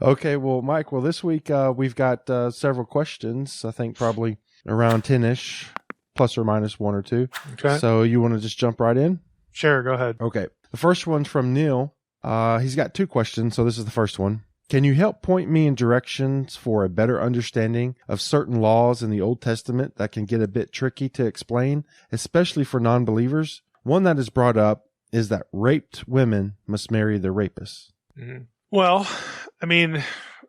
Okay, well, Mike, this week we've got several questions, I think probably around 10-ish, plus or minus one or two. Okay. So you want to just jump right in? Sure, go ahead. Okay. The first one's from Neil. He's got two questions, so this is the first one. Can you help point me in directions for a better understanding of certain laws in the Old Testament that can get a bit tricky to explain, especially for non-believers? One that is brought up is that raped women must marry their rapists. Mm-hmm. Well, I mean,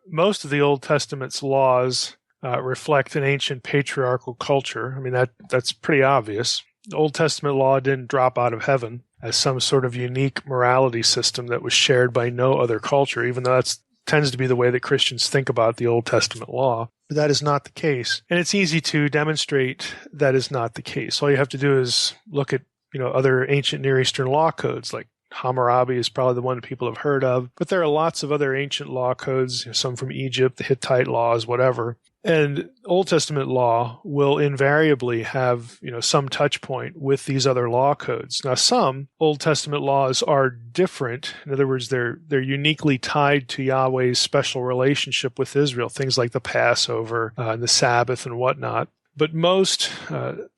most of the Old Testament's laws reflect an ancient patriarchal culture. I mean, that's pretty obvious. The Old Testament law didn't drop out of heaven as some sort of unique morality system that was shared by no other culture, even though that tends to be the way that Christians think about the Old Testament law. But that is not the case. And it's easy to demonstrate that is not the case. All you have to do is look at, other ancient Near Eastern law codes, like Hammurabi is probably the one people have heard of, but there are lots of other ancient law codes, some from Egypt, the Hittite laws, whatever. And Old Testament law will invariably have, some touch point with these other law codes. Now, some Old Testament laws are different. In other words, they're uniquely tied to Yahweh's special relationship with Israel, things like the Passover and the Sabbath and whatnot. But most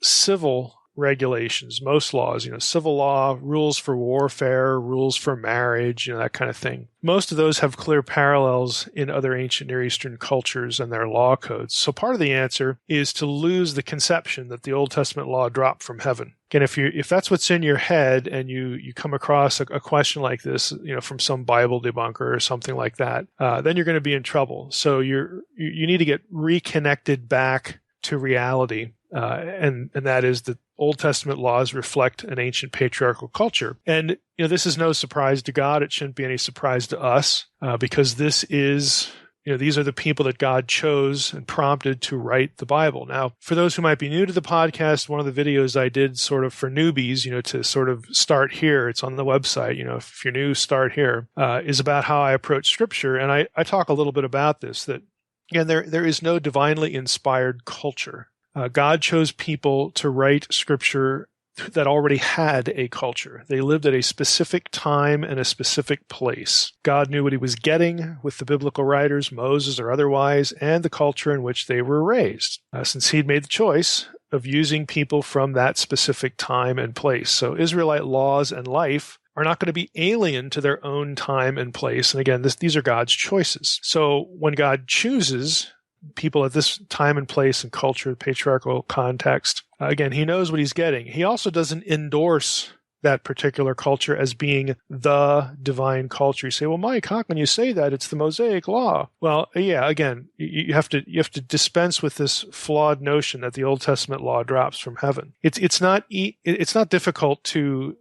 civil regulations, most laws, civil law, rules for warfare, rules for marriage, that kind of thing. Most of those have clear parallels in other ancient Near Eastern cultures and their law codes. So part of the answer is to lose the conception that the Old Testament law dropped from heaven. Again, if that's what's in your head and you come across a question like this, from some Bible debunker or something like that, then you're going to be in trouble. So you need to get reconnected back to reality. And that is that Old Testament laws reflect an ancient patriarchal culture. And, this is no surprise to God. It shouldn't be any surprise to us, because this is, these are the people that God chose and prompted to write the Bible. Now, for those who might be new to the podcast, one of the videos I did sort of for newbies, to sort of start here, it's on the website, if you're new, start here, is about how I approach Scripture. And I talk a little bit about this, that, again, there is no divinely inspired culture. God chose people to write Scripture that already had a culture. They lived at a specific time and a specific place. God knew what he was getting with the biblical writers, Moses or otherwise, and the culture in which they were raised, since he'd made the choice of using people from that specific time and place. So Israelite laws and life are not going to be alien to their own time and place. And again, these are God's choices. So when God chooses people at this time and place and culture, patriarchal context, again, he knows what he's getting. He also doesn't endorse that particular culture as being the divine culture. You say, well, Mike, how can you say that? It's the Mosaic law. Well, yeah, again, you have to dispense with this flawed notion that the Old Testament law drops from heaven. It's not difficult to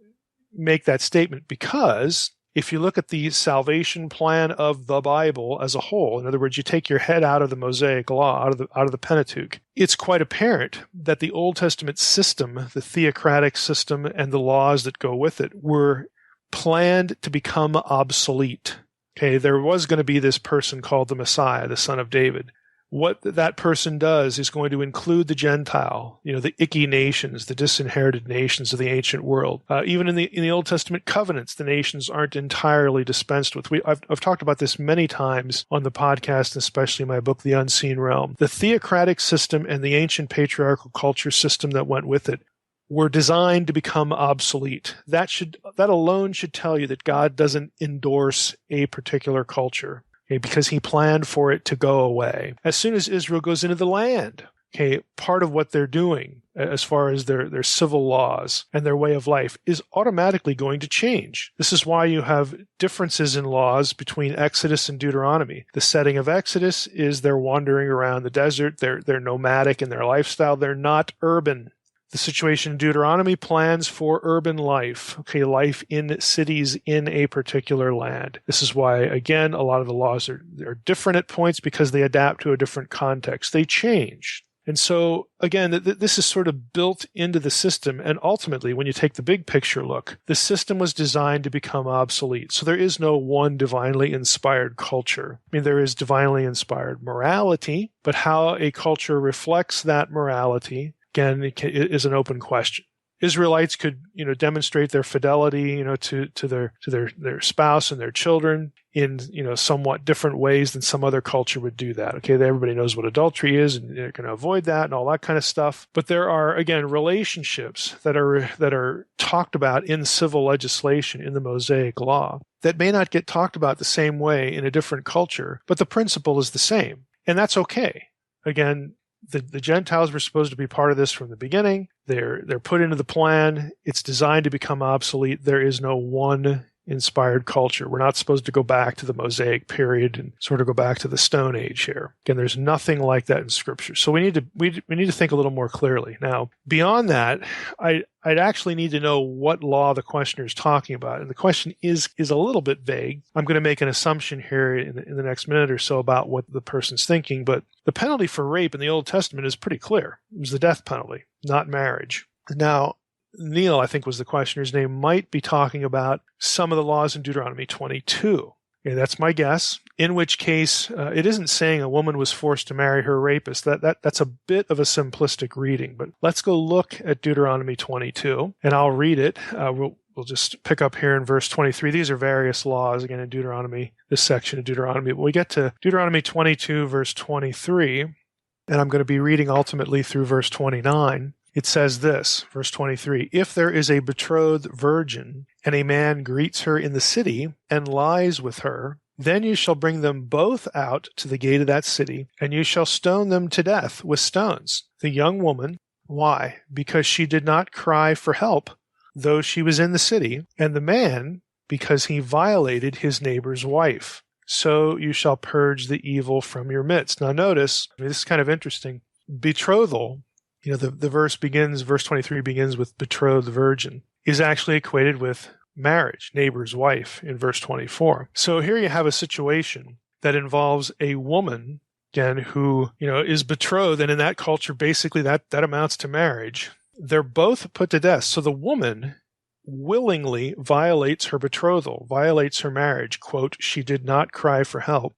make that statement, because if you look at the salvation plan of the Bible as a whole, in other words, you take your head out of the Mosaic law, out of the Pentateuch, it's quite apparent that the Old Testament system, the theocratic system, and the laws that go with it were planned to become obsolete. Okay, there was going to be this person called the Messiah, the son of David. What that person does is going to include the Gentile, the icky nations, the disinherited nations of the ancient world. Even in the Old Testament covenants, the nations aren't entirely dispensed with. I've talked about this many times on the podcast, especially in my book, The Unseen Realm. The theocratic system and the ancient patriarchal culture system that went with it were designed to become obsolete. That alone should tell you that God doesn't endorse a particular culture. Okay, because he planned for it to go away. As soon as Israel goes into the land, okay, part of what they're doing as far as their civil laws and their way of life is automatically going to change. This is why you have differences in laws between Exodus and Deuteronomy. The setting of Exodus is they're wandering around the desert, they're nomadic in their lifestyle, they're not urban. The situation in Deuteronomy plans for urban life, okay, life in cities in a particular land. This is why, again, a lot of the laws are different at points because they adapt to a different context. They change. And so, again, this is sort of built into the system. And ultimately, when you take the big picture look, the system was designed to become obsolete. So there is no one divinely inspired culture. I mean, there is divinely inspired morality, but how a culture reflects that morality, again, is an open question. Israelites could, demonstrate their fidelity, to their spouse and their children in, somewhat different ways than some other culture would do that. Okay, everybody knows what adultery is, and they're going to avoid that and all that kind of stuff. But there are, again, relationships that are talked about in civil legislation in the Mosaic law that may not get talked about the same way in a different culture, but the principle is the same, and that's okay. Again, the Gentiles were supposed to be part of this from the beginning. They're put into the plan. It's designed to become obsolete. There is no one inspired culture. We're not supposed to go back to the Mosaic period and sort of go back to the Stone Age here. Again, there's nothing like that in Scripture. So we need to think a little more clearly. Now, beyond that, I'd actually need to know what law the questioner is talking about. And the question is a little bit vague. I'm going to make an assumption here in the next minute or so about what the person's thinking, but the penalty for rape in the Old Testament is pretty clear. It was the death penalty, not marriage. Now, Neil, I think was the questioner's name, might be talking about some of the laws in Deuteronomy 22. Okay, that's my guess. In which case, it isn't saying a woman was forced to marry her rapist. That's a bit of a simplistic reading. But let's go look at Deuteronomy 22, and I'll read it. We'll just pick up here in verse 23. These are various laws, again, in Deuteronomy, this section of Deuteronomy. But we get to Deuteronomy 22, verse 23, and I'm going to be reading ultimately through verse 29. It says this, verse 23, "If there is a betrothed virgin, and a man greets her in the city and lies with her, then you shall bring them both out to the gate of that city, and you shall stone them to death with stones. The young woman, why? Because she did not cry for help, though she was in the city, and the man, because he violated his neighbor's wife. So you shall purge the evil from your midst." Now notice, this is kind of interesting, betrothal, the verse 23 begins with betrothed virgin, is actually equated with marriage, neighbor's wife, in verse 24. So here you have a situation that involves a woman, again, who, is betrothed, and in that culture, basically that amounts to marriage. They're both put to death. So the woman willingly violates her betrothal, violates her marriage, quote, "She did not cry for help."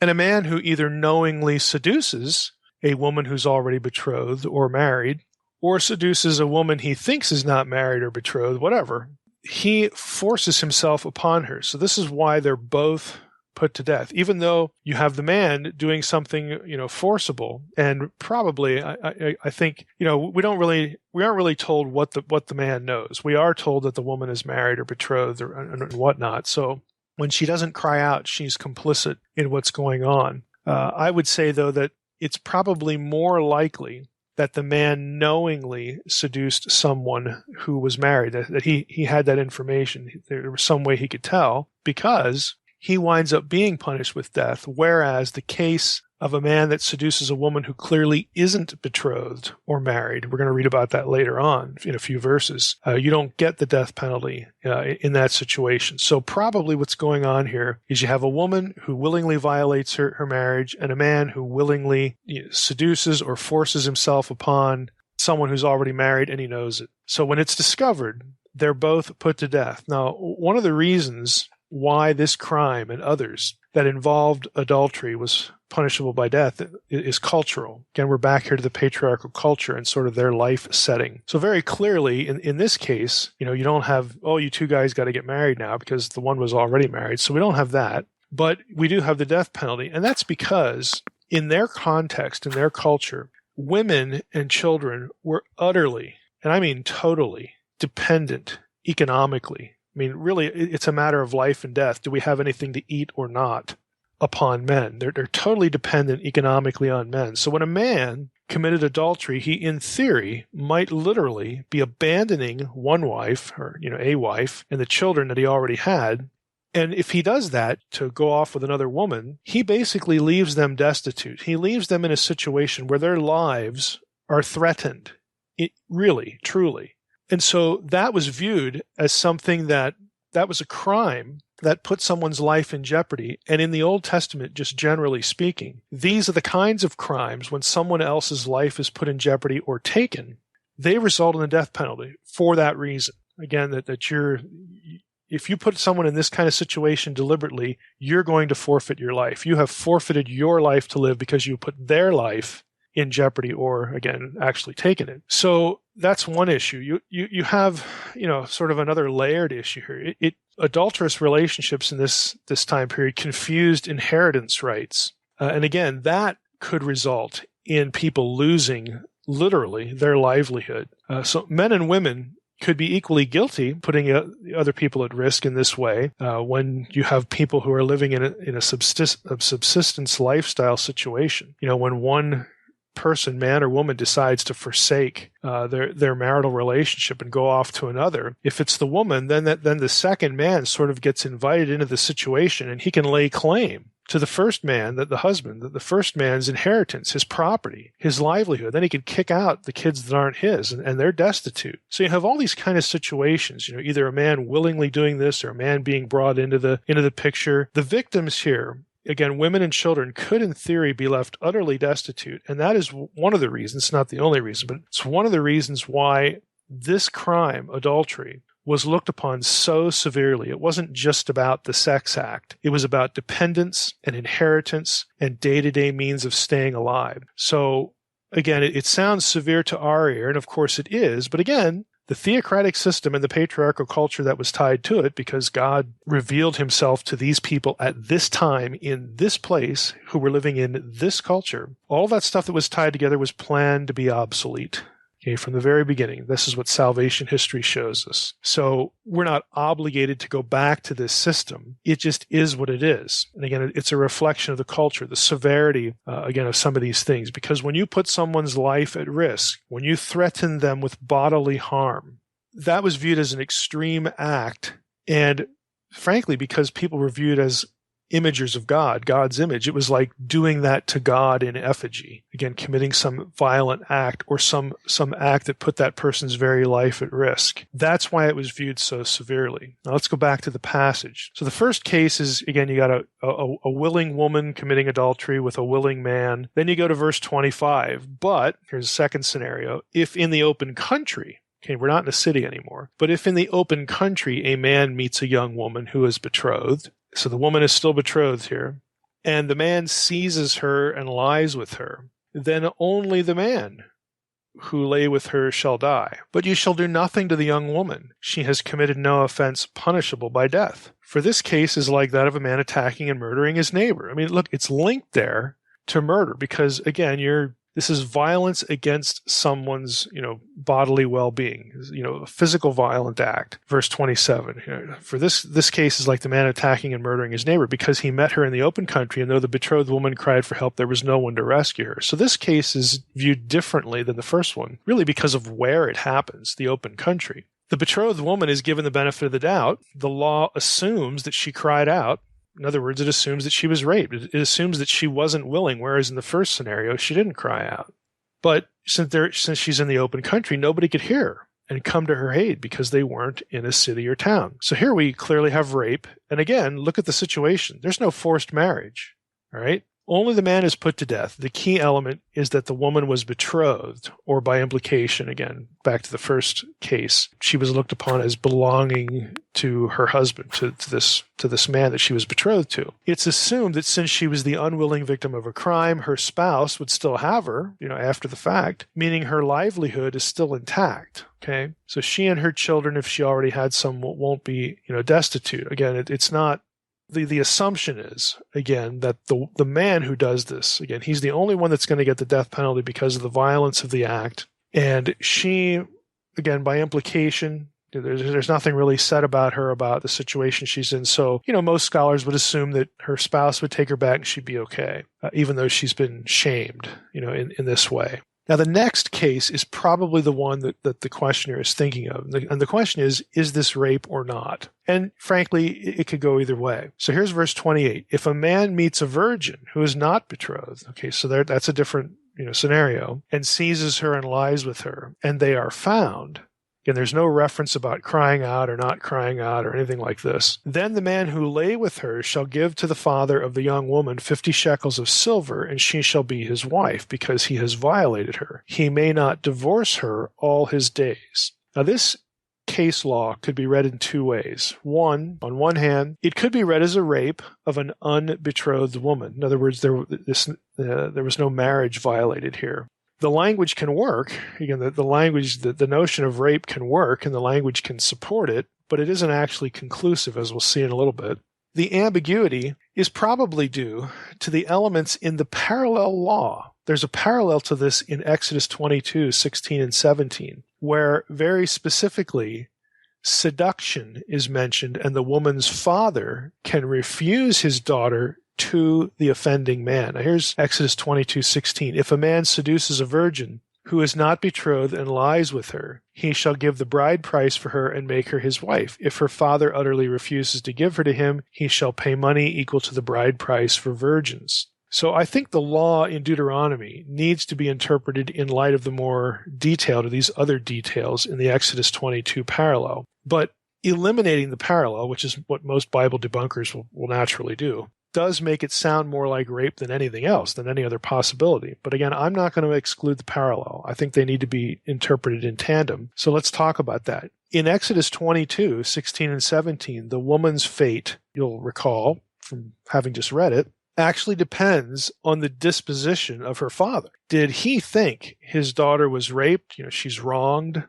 And a man who either knowingly seduces a woman who's already betrothed or married, or seduces a woman he thinks is not married or betrothed, whatever, he forces himself upon her. So this is why they're both put to death, even though you have the man doing something, forcible. And probably, I think, we aren't really told what the man knows. We are told that the woman is married or betrothed and whatnot. So when she doesn't cry out, she's complicit in what's going on. I would say, though, that it's probably more likely that the man knowingly seduced someone who was married, that he had that information. There was some way he could tell, because he winds up being punished with death, whereas the case of a man that seduces a woman who clearly isn't betrothed or married, we're going to read about that later on in a few verses, you don't get the death penalty in that situation. So probably what's going on here is you have a woman who willingly violates her marriage, and a man who willingly seduces or forces himself upon someone who's already married, and he knows it. So when it's discovered, they're both put to death. Now, one of the reasons why this crime and others that involved adultery was punishable by death is cultural. Again, we're back here to the patriarchal culture and sort of their life setting. So very clearly, in this case, you don't have, you two guys got to get married now because the one was already married. So we don't have that. But we do have the death penalty. And that's because in their context, in their culture, women and children were utterly, and I mean totally, dependent economically. I mean, really, it's a matter of life and death. Do we have anything to eat or not upon men? They're totally dependent economically on men. So when a man committed adultery, he, in theory, might literally be abandoning one wife, or, a wife, and the children that he already had. And if he does that to go off with another woman, he basically leaves them destitute. He leaves them in a situation where their lives are threatened. Really, truly. And so that was viewed as something that was a crime that put someone's life in jeopardy. And in the Old Testament, just generally speaking, these are the kinds of crimes when someone else's life is put in jeopardy or taken, they result in the death penalty for that reason. Again, if you put someone in this kind of situation deliberately, you're going to forfeit your life. You have forfeited your life to live because you put their life in jeopardy or, again, actually taken it. So that's one issue. You have, sort of another layered issue here. Adulterous relationships in this time period confused inheritance rights. And again, that could result in people losing, literally, their livelihood. So men and women could be equally guilty, putting other people at risk in this way. When you have people who are living in a subsistence lifestyle situation, when one person, man or woman, decides to forsake their marital relationship and go off to another, if it's the woman, then the second man sort of gets invited into the situation, and he can lay claim to the first man, the husband, the first man's inheritance, his property, his livelihood. Then he can kick out the kids that aren't his, and they're destitute. So you have all these kind of situations, either a man willingly doing this or a man being brought into the picture. The victims here, again, women and children, could in theory be left utterly destitute. And that is one of the reasons, not the only reason, but it's one of the reasons why this crime, adultery, was looked upon so severely. It wasn't just about the sex act. It was about dependence and inheritance and day-to-day means of staying alive. So again, it sounds severe to our ear, and of course it is, but again, the theocratic system and the patriarchal culture that was tied to it, because God revealed himself to these people at this time in this place who were living in this culture, all that stuff that was tied together was planned to be obsolete. Okay, from the very beginning. This is what salvation history shows us. So we're not obligated to go back to this system. It just is what it is. And again, it's a reflection of the culture, the severity, again, of some of these things. Because when you put someone's life at risk, when you threaten them with bodily harm, that was viewed as an extreme act. And frankly, because people were viewed as imagers of God, God's image, it was like doing that to God in effigy. Again, committing some violent act or some act that put that person's very life at risk. That's why it was viewed so severely. Now let's go back to the passage. So the first case is, again, you got a willing woman committing adultery with a willing man. Then you go to verse 25. But, here's a second scenario, if in the open country, okay, we're not in a city anymore, but if in the open country a man meets a young woman who is betrothed, so the woman is still betrothed here, and the man seizes her and lies with her, then only the man who lay with her shall die. But you shall do nothing to the young woman. She has committed no offense punishable by death. For this case is like that of a man attacking and murdering his neighbor. I mean, look, it's linked there to murder because, again, this is violence against someone's, bodily well-being, a physical violent act. Verse 27. For this case is like the man attacking and murdering his neighbor because he met her in the open country, and though the betrothed woman cried for help, there was no one to rescue her. So this case is viewed differently than the first one, really because of where it happens, the open country. The betrothed woman is given the benefit of the doubt. The law assumes that she cried out. In other words, it assumes that she was raped. It assumes that she wasn't willing, whereas in the first scenario, she didn't cry out. But since she's in the open country, nobody could hear her and come to her aid because they weren't in a city or town. So here we clearly have rape. And again, look at the situation. There's no forced marriage, all right? Only the man is put to death. The key element is that the woman was betrothed, or by implication, again, back to the first case, she was looked upon as belonging to her husband, to this man that she was betrothed to. It's assumed that since she was the unwilling victim of a crime, her spouse would still have her, after the fact, meaning her livelihood is still intact. Okay, so she and her children, if she already had some, won't be, destitute. Again, it's not. The assumption is, again, that the man who does this, again, he's the only one that's going to get the death penalty because of the violence of the act. And she, again, by implication, there's nothing really said about her, about the situation she's in. So, most scholars would assume that her spouse would take her back and she'd be okay, even though she's been shamed, in this way. Now, the next case is probably the one that the questioner is thinking of. And the question is this rape or not? And frankly, it could go either way. So here's verse 28. If a man meets a virgin who is not betrothed, okay, so that's a different scenario, and seizes her and lies with her, and they are found, again, there's no reference about crying out or not crying out or anything like this. Then the man who lay with her shall give to the father of the young woman 50 shekels of silver, and she shall be his wife, because he has violated her. He may not divorce her all his days. Now this case law could be read in two ways. One, on one hand, it could be read as a rape of an unbetrothed woman. In other words, there was no marriage violated here. The language can work. Again, the language, the notion of rape can work, and the language can support it, but it isn't actually conclusive, as we'll see in a little bit. The ambiguity is probably due to the elements in the parallel law. There's a parallel to this in Exodus 22, 16 and 17, where very specifically seduction is mentioned, and the woman's father can refuse his daughter to the offending man. Now here's Exodus 22, 16. If a man seduces a virgin who is not betrothed and lies with her, he shall give the bride price for her and make her his wife. If her father utterly refuses to give her to him, he shall pay money equal to the bride price for virgins. So I think the law in Deuteronomy needs to be interpreted in light of the more detailed or these other details in the Exodus 22 parallel. But eliminating the parallel, which is what most Bible debunkers will naturally do, does make it sound more like rape than anything else, than any other possibility. But again, I'm not going to exclude the parallel. I think they need to be interpreted in tandem. So let's talk about that. In Exodus 22, 16 and 17, the woman's fate, you'll recall from having just read it, actually depends on the disposition of her father. Did he think his daughter was raped, she's wronged,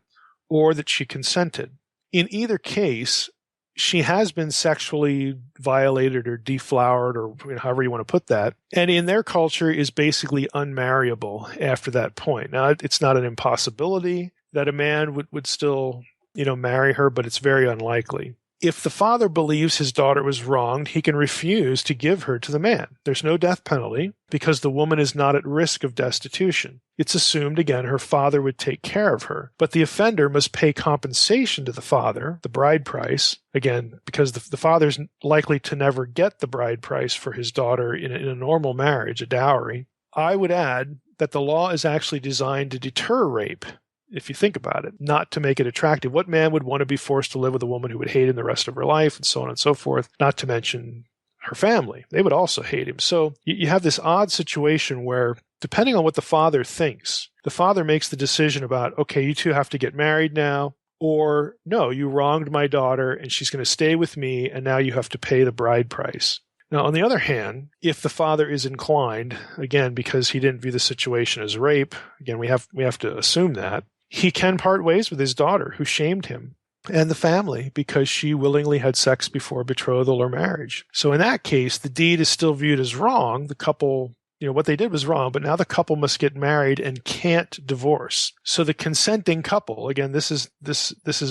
or that she consented? In either case, she has been sexually violated or deflowered, or however you want to put that, and in their culture is basically unmarriable after that point. Now, it's not an impossibility that a man would still, marry her, but it's very unlikely. If the father believes his daughter was wronged, he can refuse to give her to the man. There's no death penalty because the woman is not at risk of destitution. It's assumed, again, her father would take care of her. But the offender must pay compensation to the father, the bride price, again, because the father's likely to never get the bride price for his daughter in a normal marriage, a dowry. I would add that the law is actually designed to deter rape, if you think about it, not to make it attractive. What man would want to be forced to live with a woman who would hate him the rest of her life, and so on and so forth, not to mention her family. They would also hate him. So you have this odd situation where, depending on what the father thinks, the father makes the decision about, okay, you two have to get married now, or no, you wronged my daughter and she's going to stay with me, and now you have to pay the bride price. Now, on the other hand, if the father is inclined, again, because he didn't view the situation as rape, again, we have to assume that, he can part ways with his daughter, who shamed him, and the family because she willingly had sex before betrothal or marriage. So in that case, the deed is still viewed as wrong. The couple, what they did was wrong, but now the couple must get married and can't divorce. So the consenting couple, again, this is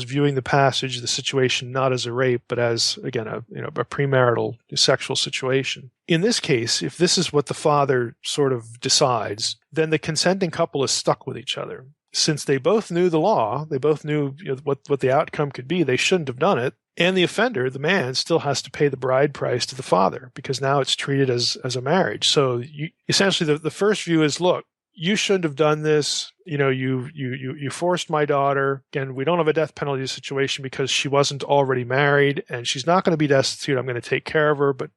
viewing the passage, the situation, not as a rape, but as, again, a premarital sexual situation. In this case, if this is what the father sort of decides, then the consenting couple is stuck with each other. Since they both knew the law, they both knew what the outcome could be, they shouldn't have done it. And the offender, the man, still has to pay the bride price to the father because now it's treated as a marriage. So essentially the first view is, look, you shouldn't have done this. You forced my daughter. Again, we don't have a death penalty situation because she wasn't already married and she's not going to be destitute. I'm going to take care of her, but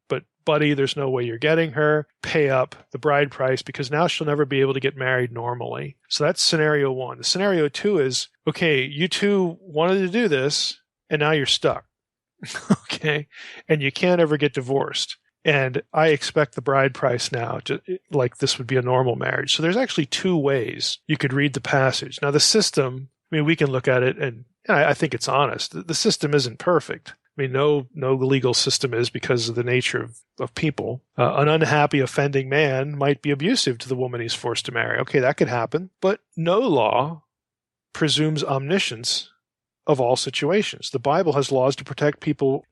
buddy, there's no way you're getting her. Pay up the bride price because now she'll never be able to get married normally. So that's scenario one. The scenario two is, okay, you two wanted to do this and now you're stuck. Okay. And you can't ever get divorced. And I expect the bride price now to, like this would be a normal marriage. So there's actually two ways you could read the passage. Now the system, we can look at it and I think it's honest. The system isn't perfect. No legal system is because of the nature of people. An unhappy, offending man might be abusive to the woman he's forced to marry. Okay, that could happen. But no law presumes omniscience of all situations. The Bible has laws to protect people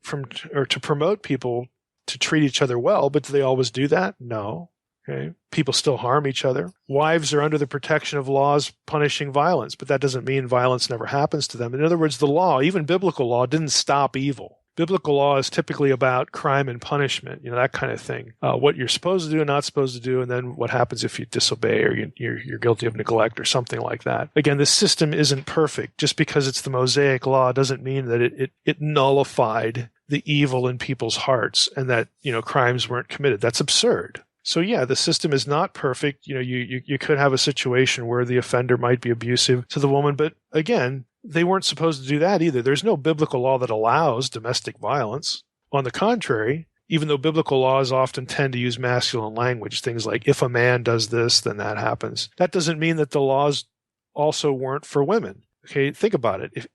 or to promote people to treat each other well, but do they always do that? No. Okay. People still harm each other. Wives are under the protection of laws punishing violence, but that doesn't mean violence never happens to them. In other words, the law, even biblical law, didn't stop evil. Biblical law is typically about crime and punishment, that kind of thing. What you're supposed to do and not supposed to do, and then what happens if you disobey or you're guilty of neglect or something like that. Again, the system isn't perfect. Just because it's the Mosaic law doesn't mean that it nullified the evil in people's hearts and that, crimes weren't committed. That's absurd. So yeah, the system is not perfect. You could have a situation where the offender might be abusive to the woman, but again, they weren't supposed to do that either. There's no biblical law that allows domestic violence. On the contrary, even though biblical laws often tend to use masculine language, things like if a man does this, then that happens. That doesn't mean that the laws also weren't for women. Okay, think about it.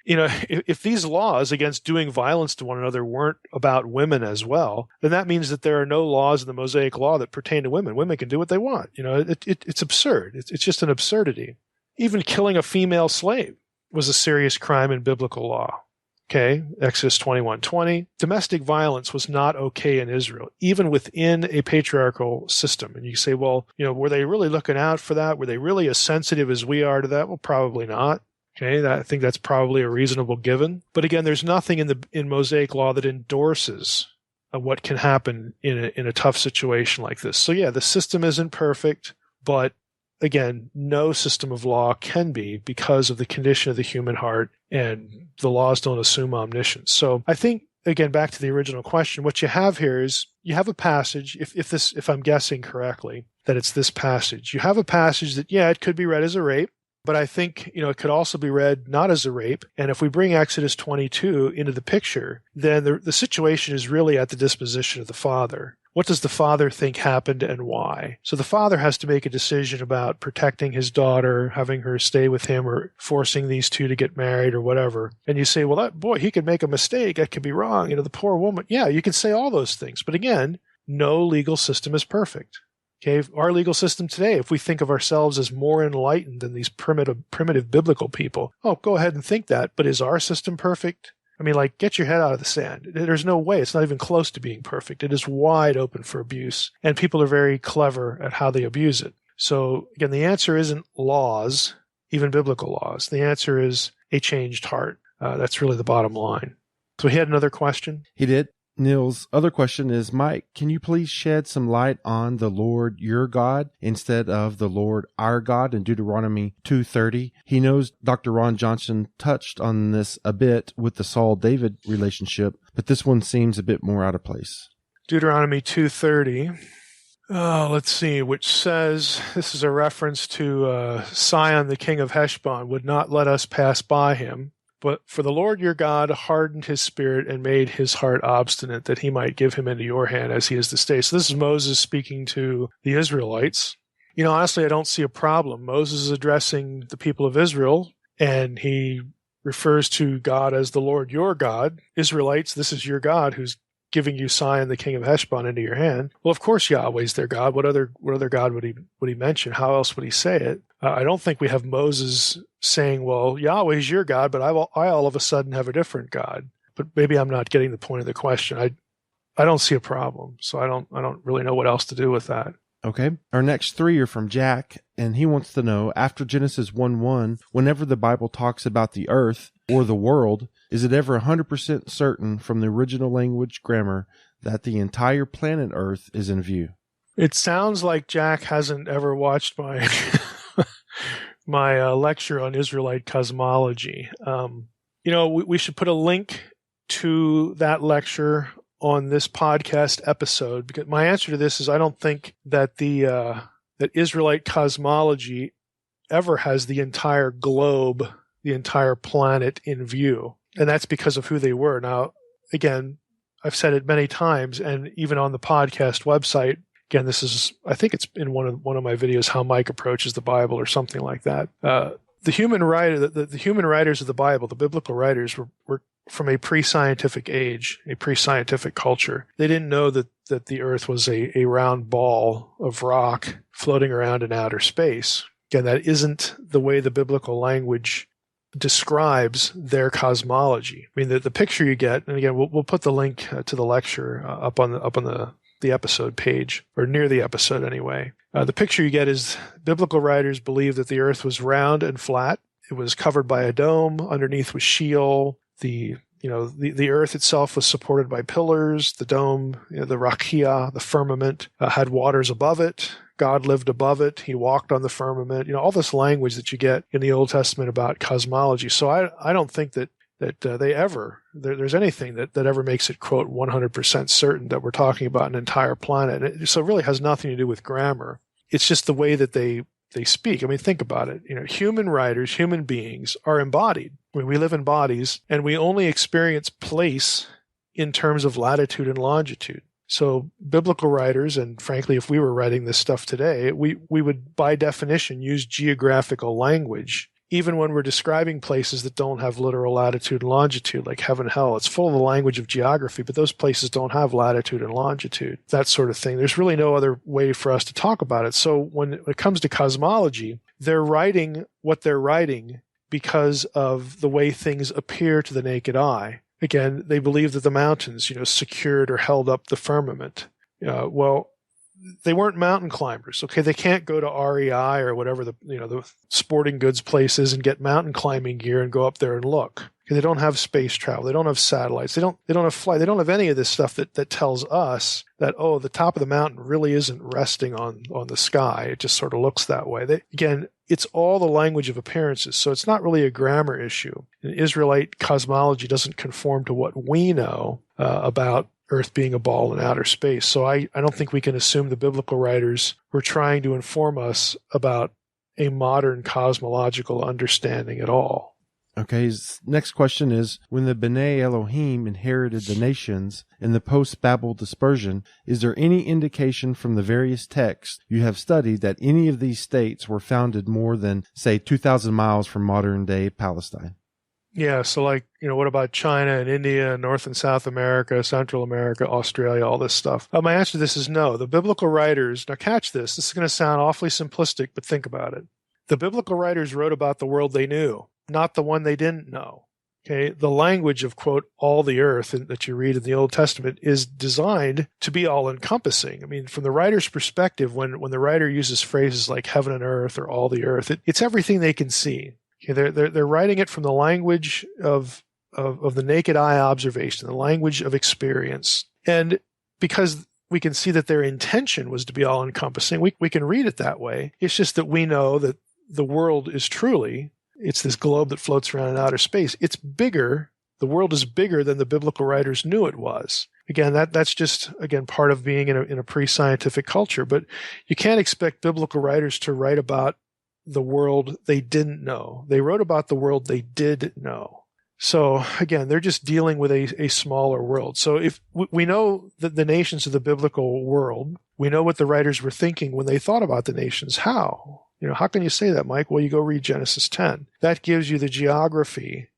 If these laws against doing violence to one another weren't about women as well, then that means that there are no laws in the Mosaic law that pertain to women. Women can do what they want. It's absurd. It's just an absurdity. Even killing a female slave was a serious crime in biblical law. Okay, Exodus 21:20. Domestic violence was not okay in Israel, even within a patriarchal system. And you say, well, were they really looking out for that? Were they really as sensitive as we are to that? Well, probably not. Okay, I think that's probably a reasonable given. But again, there's nothing in Mosaic law that endorses what can happen in a tough situation like this. So yeah, the system isn't perfect, but again, no system of law can be because of the condition of the human heart, and the laws don't assume omniscience. So I think, again, back to the original question, what you have here is you have a passage, if I'm guessing correctly, that it's this passage. You have a passage that, it could be read as a rape, but I think, it could also be read not as a rape. And if we bring Exodus 22 into the picture, then the situation is really at the disposition of the father. What does the father think happened and why? So the father has to make a decision about protecting his daughter, having her stay with him, or forcing these two to get married or whatever. And you say, well, he could make a mistake. That could be wrong. The poor woman. Yeah, you can say all those things. But again, no legal system is perfect. Okay, our legal system today, if we think of ourselves as more enlightened than these primitive biblical people, go ahead and think that. But is our system perfect? Get your head out of the sand. There's no way. It's not even close to being perfect. It is wide open for abuse, and people are very clever at how they abuse it. So again, the answer isn't laws, even biblical laws. The answer is a changed heart. That's really the bottom line. So he had another question? He did. Neil's other question is, Mike, can you please shed some light on the Lord your God instead of the Lord our God in Deuteronomy 2:30? He knows Dr. Ron Johnson touched on this a bit with the Saul-David relationship, but this one seems a bit more out of place. Deuteronomy 2:30. Let's see, which says, this is a reference to Sihon, the king of Heshbon, would not let us pass by him. But for the Lord your God hardened his spirit and made his heart obstinate, that he might give him into your hand as he is this day. So this is Moses speaking to the Israelites. Honestly, I don't see a problem. Moses is addressing the people of Israel, and he refers to God as the Lord your God. Israelites, this is your God who's giving you Sihon, the king of Heshbon, into your hand. Well, of course Yahweh's their God. What other God would he mention? How else would he say it? I don't think we have Moses saying, well, Yahweh's your God, but I all of a sudden have a different God. But maybe I'm not getting the point of the question. I don't see a problem, so I don't really know what else to do with that. Okay. Our next three are from Jack, and he wants to know, after Genesis 1:1, whenever the Bible talks about the earth or the world, is it ever 100% certain from the original language grammar that the entire planet Earth is in view? It sounds like Jack hasn't ever watched my my lecture on Israelite cosmology. We should put a link to that lecture on this podcast episode, because my answer to this is I don't think that that Israelite cosmology ever has the entire globe, the entire planet in view. And that's because of who they were. Now, again, I've said it many times, and even on the podcast website, again, this is, I think it's in one of my videos, How Mike Approaches the Bible or something like that. The human writers of the Bible, the biblical writers, were from a pre-scientific age, a pre-scientific culture. They didn't know that the earth was a round ball of rock floating around in outer space. Again, that isn't the way the biblical language describes their cosmology. I mean, the picture you get, and again, we'll put the link to the lecture up on the episode page, or near the episode anyway. The picture you get is biblical writers believe that the earth was round and flat. It was covered by a dome. Underneath was Sheol. The earth itself was supported by pillars. The dome, the rakia, the firmament, had waters above it. God lived above it. He walked on the firmament. All this language that you get in the Old Testament about cosmology. So I don't think that there's anything that ever makes it, quote, 100% certain that we're talking about an entire planet. So it really has nothing to do with grammar. It's just the way that they they speak. I mean, think about it. Human writers, human beings are embodied. We live in bodies, and we only experience place in terms of latitude and longitude. So biblical writers, and frankly, if we were writing this stuff today, we would, by definition, use geographical language, even when we're describing places that don't have literal latitude and longitude, like heaven and hell. It's full of the language of geography, but those places don't have latitude and longitude, that sort of thing. There's really no other way for us to talk about it. So when it comes to cosmology, they're writing what they're writing because of the way things appear to the naked eye. Again, they believe that the mountains, secured or held up the firmament. Well, they weren't mountain climbers. Okay, they can't go to REI or whatever the sporting goods place is and get mountain climbing gear and go up there and look. Okay, they don't have space travel. They don't have satellites. They don't have flight. They don't have any of this stuff that tells us that, oh, the top of the mountain really isn't resting on the sky. It just sort of looks that way. Again, it's all the language of appearances. So it's not really a grammar issue. And Israelite cosmology doesn't conform to what we know about Earth being a ball in outer space. So I don't think we can assume the biblical writers were trying to inform us about a modern cosmological understanding at all. Okay, his next question is, when the B'nai Elohim inherited the nations in the post-Babel dispersion, is there any indication from the various texts you have studied that any of these states were founded more than, say, 2,000 miles from modern-day Palestine? Yeah, so what about China and India, North and South America, Central America, Australia, all this stuff? My answer to this is no. The biblical writers, now catch this is going to sound awfully simplistic, but think about it. The biblical writers wrote about the world they knew, not the one they didn't know. Okay, the language of, quote, all the earth that you read in the Old Testament is designed to be all-encompassing. I mean, from the writer's perspective, when the writer uses phrases like heaven and earth or all the earth, it's everything they can see. Okay, they're writing it from the language of the naked eye observation, the language of experience. And because we can see that their intention was to be all-encompassing, we can read it that way. It's just that we know that the world is truly, it's this globe that floats around in outer space. It's bigger. The world is bigger than the biblical writers knew it was. Again, that's just, part of being in a pre-scientific culture. But you can't expect biblical writers to write about the world they didn't know. They wrote about the world they did know. So again, they're just dealing with a smaller world. So if we know that the nations of the biblical world, we know what the writers were thinking when they thought about the nations. How? How can you say that, Mike? Well, you go read Genesis 10. That gives you the geography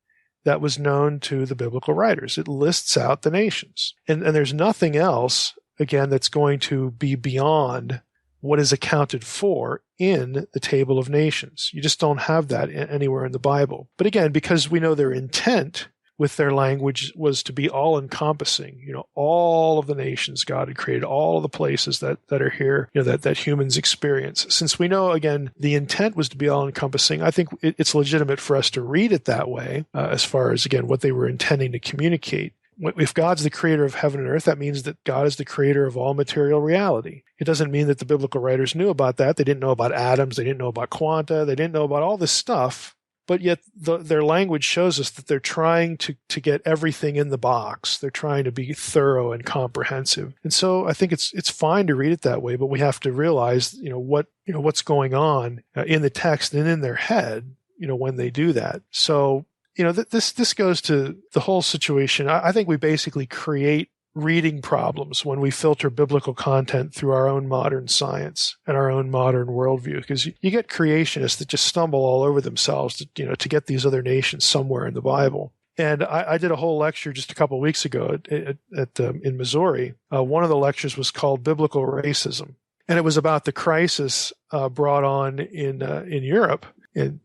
that was known to the biblical writers. It lists out the nations. And there's nothing else, again, that's going to be beyond what is accounted for in the table of nations. You just don't have that anywhere in the Bible. But again, because we know their intent with their language was to be all-encompassing, all of the nations God had created, all of the places that are here, that humans experience. Since we know, again, the intent was to be all-encompassing, I think it's legitimate for us to read it that way, as far as, again, what they were intending to communicate. If God's the creator of heaven and earth, that means that God is the creator of all material reality. It doesn't mean that the biblical writers knew about that. They didn't know about atoms. They didn't know about quanta. They didn't know about all this stuff. But yet their language shows us that they're trying to get everything in the box. They're trying to be thorough and comprehensive. And so I think it's fine to read it that way, but we have to realize, what's going on in the text and in their head, when they do that. So, this goes to the whole situation. I think we basically create reading problems when we filter biblical content through our own modern science and our own modern worldview, because you get creationists that just stumble all over themselves to get these other nations somewhere in the Bible. And I did a whole lecture just a couple of weeks ago in Missouri. One of the lectures was called Biblical Racism, and it was about the crisis brought on in Europe, in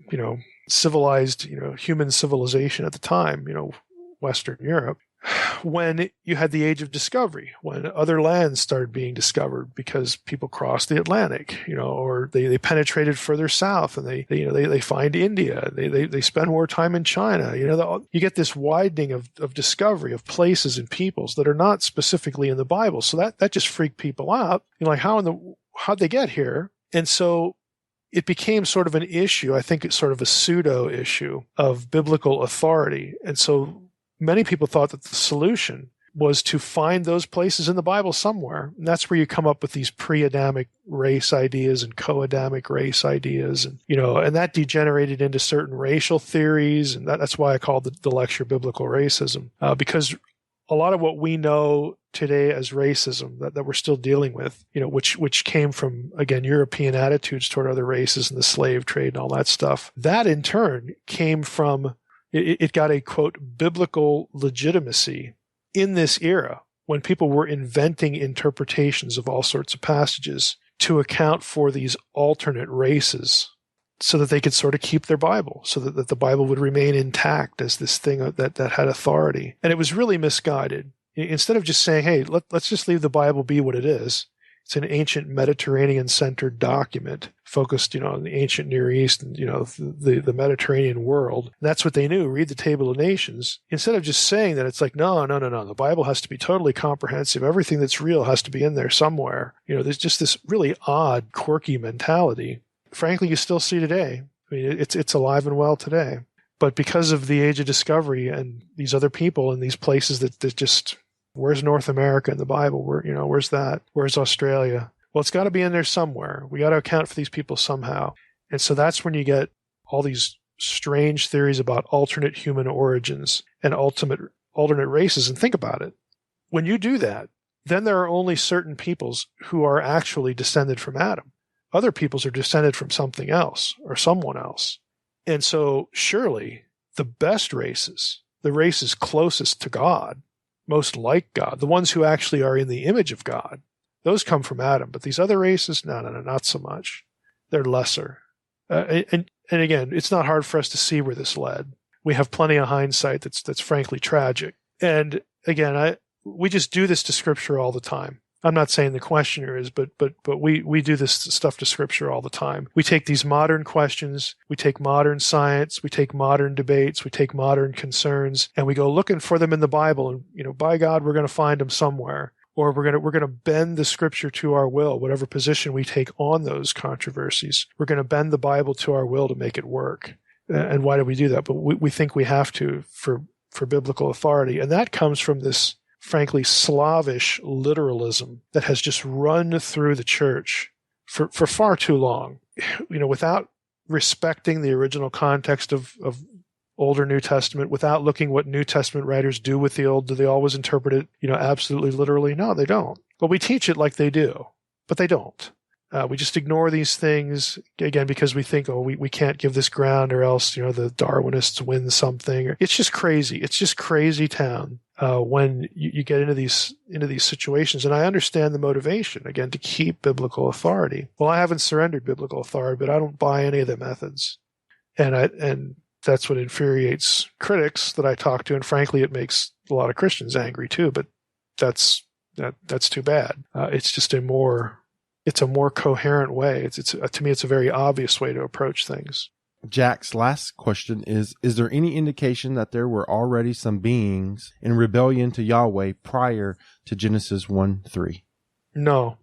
civilized, human civilization at the time, Western Europe, when you had the age of discovery, when other lands started being discovered because people crossed the Atlantic, or they penetrated further south, and they find India, they spend more time in China. You get this widening of discovery of places and peoples that are not specifically in the Bible. So that just freaked people out. How'd they get here? And so it became sort of an issue. I think it's sort of a pseudo issue of biblical authority. And so many people thought that the solution was to find those places in the Bible somewhere. And that's where you come up with these pre-Adamic race ideas and co-Adamic race ideas. And, and that degenerated into certain racial theories. And that's why I called the lecture Biblical Racism, because a lot of what we know today as racism that we're still dealing with, which came from, again, European attitudes toward other races and the slave trade and all that stuff, that in turn came from, it got a, quote, biblical legitimacy in this era when people were inventing interpretations of all sorts of passages to account for these alternate races so that they could sort of keep their Bible, so that the Bible would remain intact as this thing that had authority. And it was really misguided. Instead of just saying, hey, let's just leave the Bible be what it is. It's an ancient Mediterranean-centered document focused, on the ancient Near East and, the Mediterranean world. And that's what they knew. Read the Table of Nations. Instead of just saying that, it's like, no. The Bible has to be totally comprehensive. Everything that's real has to be in there somewhere. There's just this really odd, quirky mentality. Frankly, you still see today. I mean, it's alive and well today. But because of the age of discovery and these other people and these places that just, where's North America in the Bible? Where's that? Where's Australia? Well, it's got to be in there somewhere. We got to account for these people somehow. And so that's when you get all these strange theories about alternate human origins and alternate races. And think about it. When you do that, then there are only certain peoples who are actually descended from Adam. Other peoples are descended from something else or someone else. And so surely the best races, the races closest to God, most like God, the ones who actually are in the image of God, those come from Adam. But these other races, no, not so much. They're lesser. And again, it's not hard for us to see where this led. We have plenty of hindsight that's frankly tragic. And again, we just do this to Scripture all the time. I'm not saying the questioner is, but we do this stuff to Scripture all the time. We take these modern questions, we take modern science, we take modern debates, we take modern concerns, and we go looking for them in the Bible. And by God, we're going to find them somewhere, or we're going to bend the Scripture to our will. Whatever position we take on those controversies, we're going to bend the Bible to our will to make it work. And why do we do that? But we think we have to for biblical authority, and that comes from this, frankly, Slavish literalism that has just run through the church for far too long, without respecting the original context of older New Testament, without looking what New Testament writers do with the old. Do they always interpret it, absolutely literally? No, they don't. But we teach it like they do, but they don't. We just ignore these things, again, because we think, we can't give this ground or else, the Darwinists win something. It's just crazy. It's just crazy town when you get into these situations. And I understand the motivation, again, to keep biblical authority. Well, I haven't surrendered biblical authority, but I don't buy any of the methods. And that's what infuriates critics that I talk to. And frankly, it makes a lot of Christians angry too, but that's too bad. It's just a more coherent way. To me, it's a very obvious way to approach things. Jack's last question is there any indication that there were already some beings in rebellion to Yahweh prior to Genesis 1:3? No.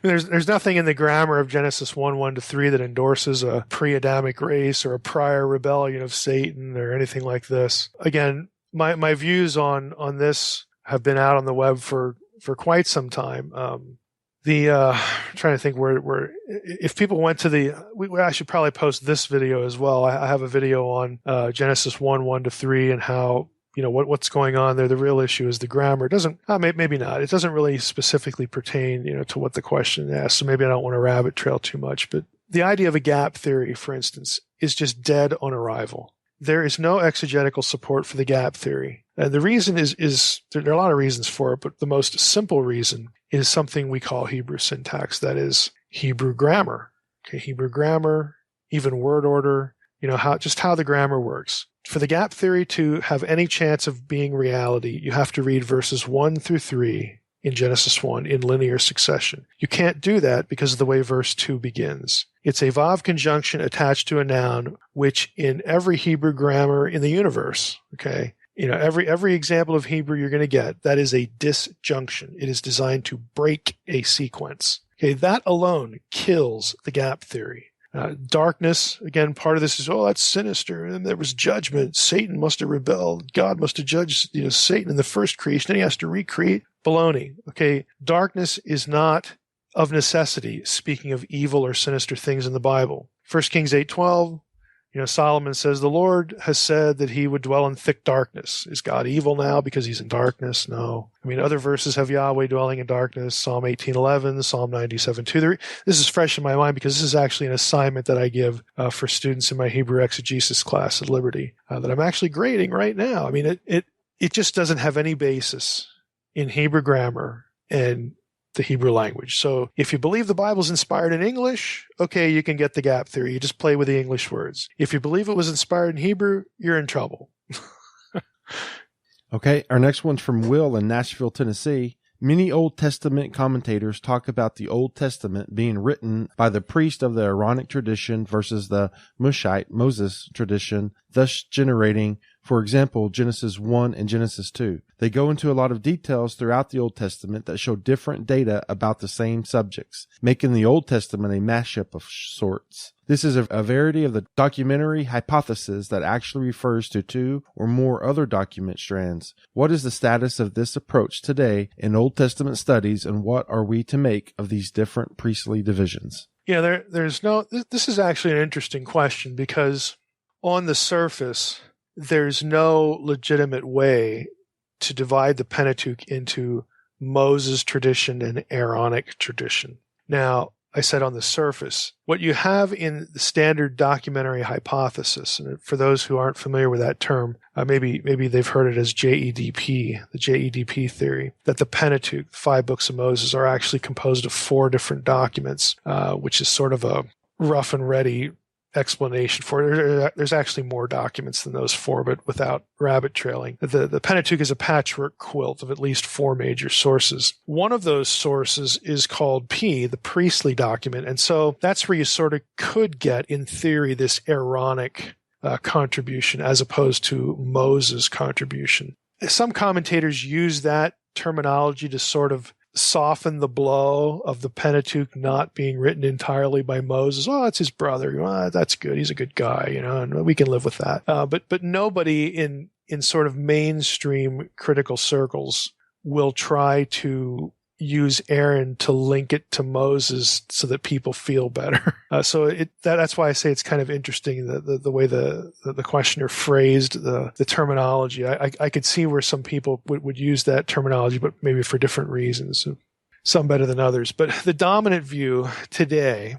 There's nothing in the grammar of Genesis 1:1-3 that endorses a pre-Adamic race or a prior rebellion of Satan or anything like this. Again, my views on this have been out on the web for quite some time. I'm trying to think where if people went to I should probably post this video as well. I have a video on Genesis 1:1-3 and how, what's going on there. The real issue is the grammar. It doesn't, maybe not. It doesn't really specifically pertain, to what the question asks. So maybe I don't want to rabbit trail too much, but the idea of a gap theory, for instance, is just dead on arrival. There is no exegetical support for the gap theory. And the reason is there are a lot of reasons for it, but the most simple reason is something we call Hebrew syntax, that is Hebrew grammar. Okay, Hebrew grammar, even word order, how the grammar works. For the gap theory to have any chance of being reality, you have to read verses 1-3 in Genesis 1 in linear succession. You can't do that because of the way verse 2 begins. It's a vav conjunction attached to a noun, which in every Hebrew grammar in the universe, okay, every example of Hebrew you're going to get, that is a disjunction. It is designed to break a sequence. Okay, that alone kills the gap theory. Darkness, again, part of this is, oh, that's sinister. And there was judgment. Satan must have rebelled. God must have judged Satan in the first creation. Then he has to recreate. Baloney. Okay, darkness is not of necessity speaking of evil or sinister things in the Bible. 1 Kings 8:12, Solomon says, the Lord has said that he would dwell in thick darkness. Is God evil now because he's in darkness? No. I mean, other verses have Yahweh dwelling in darkness, Psalm 18:11, Psalm 97:2. This is fresh in my mind because this is actually an assignment that I give for students in my Hebrew exegesis class at Liberty that I'm actually grading right now. I mean, it just doesn't have any basis in Hebrew grammar and the Hebrew language. So if you believe the Bible's inspired in English, okay, you can get the gap theory. You just play with the English words. If you believe it was inspired in Hebrew, you're in trouble. Okay, our next one's from Will in Nashville, Tennessee. Many Old Testament commentators talk about the Old Testament being written by the priest of the Aaronic tradition versus the Mushite, Moses tradition, thus generating, for example, Genesis 1 and Genesis 2. They go into a lot of details throughout the Old Testament that show different data about the same subjects, making the Old Testament a mashup of sorts. This is a variety of the documentary hypothesis that actually refers to two or more other document strands. What is the status of this approach today in Old Testament studies, and what are we to make of these different priestly divisions? Yeah, this is actually an interesting question because on the surface, there's no legitimate way to divide the Pentateuch into Moses tradition and Aaronic tradition. Now, I said on the surface. What you have in the standard documentary hypothesis, and for those who aren't familiar with that term, maybe they've heard it as JEDP, the JEDP theory, that the Pentateuch, 5 books of Moses, are actually composed of 4 different documents, which is sort of a rough and ready explanation for it. There's actually more documents than those 4, but without rabbit trailing. The Pentateuch is a patchwork quilt of at least 4 major sources. One of those sources is called P, the priestly document, and so that's where you sort of could get, in theory, this Aaronic contribution as opposed to Moses' contribution. Some commentators use that terminology to sort of soften the blow of the Pentateuch not being written entirely by Moses. Oh, it's his brother. Oh, that's good. He's a good guy, and we can live with that. But nobody in sort of mainstream critical circles will try to use Aaron to link it to Moses so that people feel better. That's why I say it's kind of interesting the way the questioner phrased the terminology. I could see where some people would use that terminology, but maybe for different reasons. Some better than others. But the dominant view today,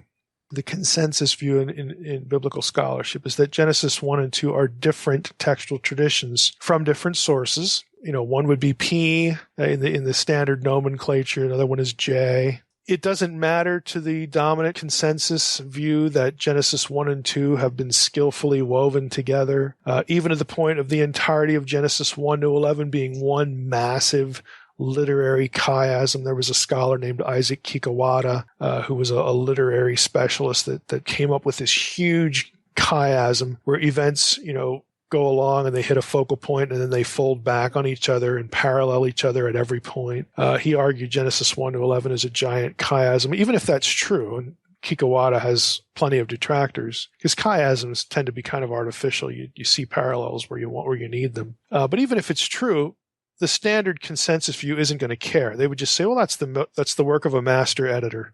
the consensus view in biblical scholarship, is that Genesis 1 and 2 are different textual traditions from different sources. One would be P in the standard nomenclature. Another one is J. It doesn't matter to the dominant consensus view that Genesis 1 and 2 have been skillfully woven together, even to the point of the entirety of Genesis 1 to 11 being one massive literary chiasm. There was a scholar named Isaac Kikuwata who was a literary specialist that came up with this huge chiasm where events, go along and they hit a focal point and then they fold back on each other and parallel each other at every point. He argued Genesis 1 to 11 is a giant chiasm, even if that's true. And Kikuwata has plenty of detractors because chiasms tend to be kind of artificial. You see parallels where you need them. But even if it's true, the standard consensus view isn't going to care. They would just say, well, that's the work of a master editor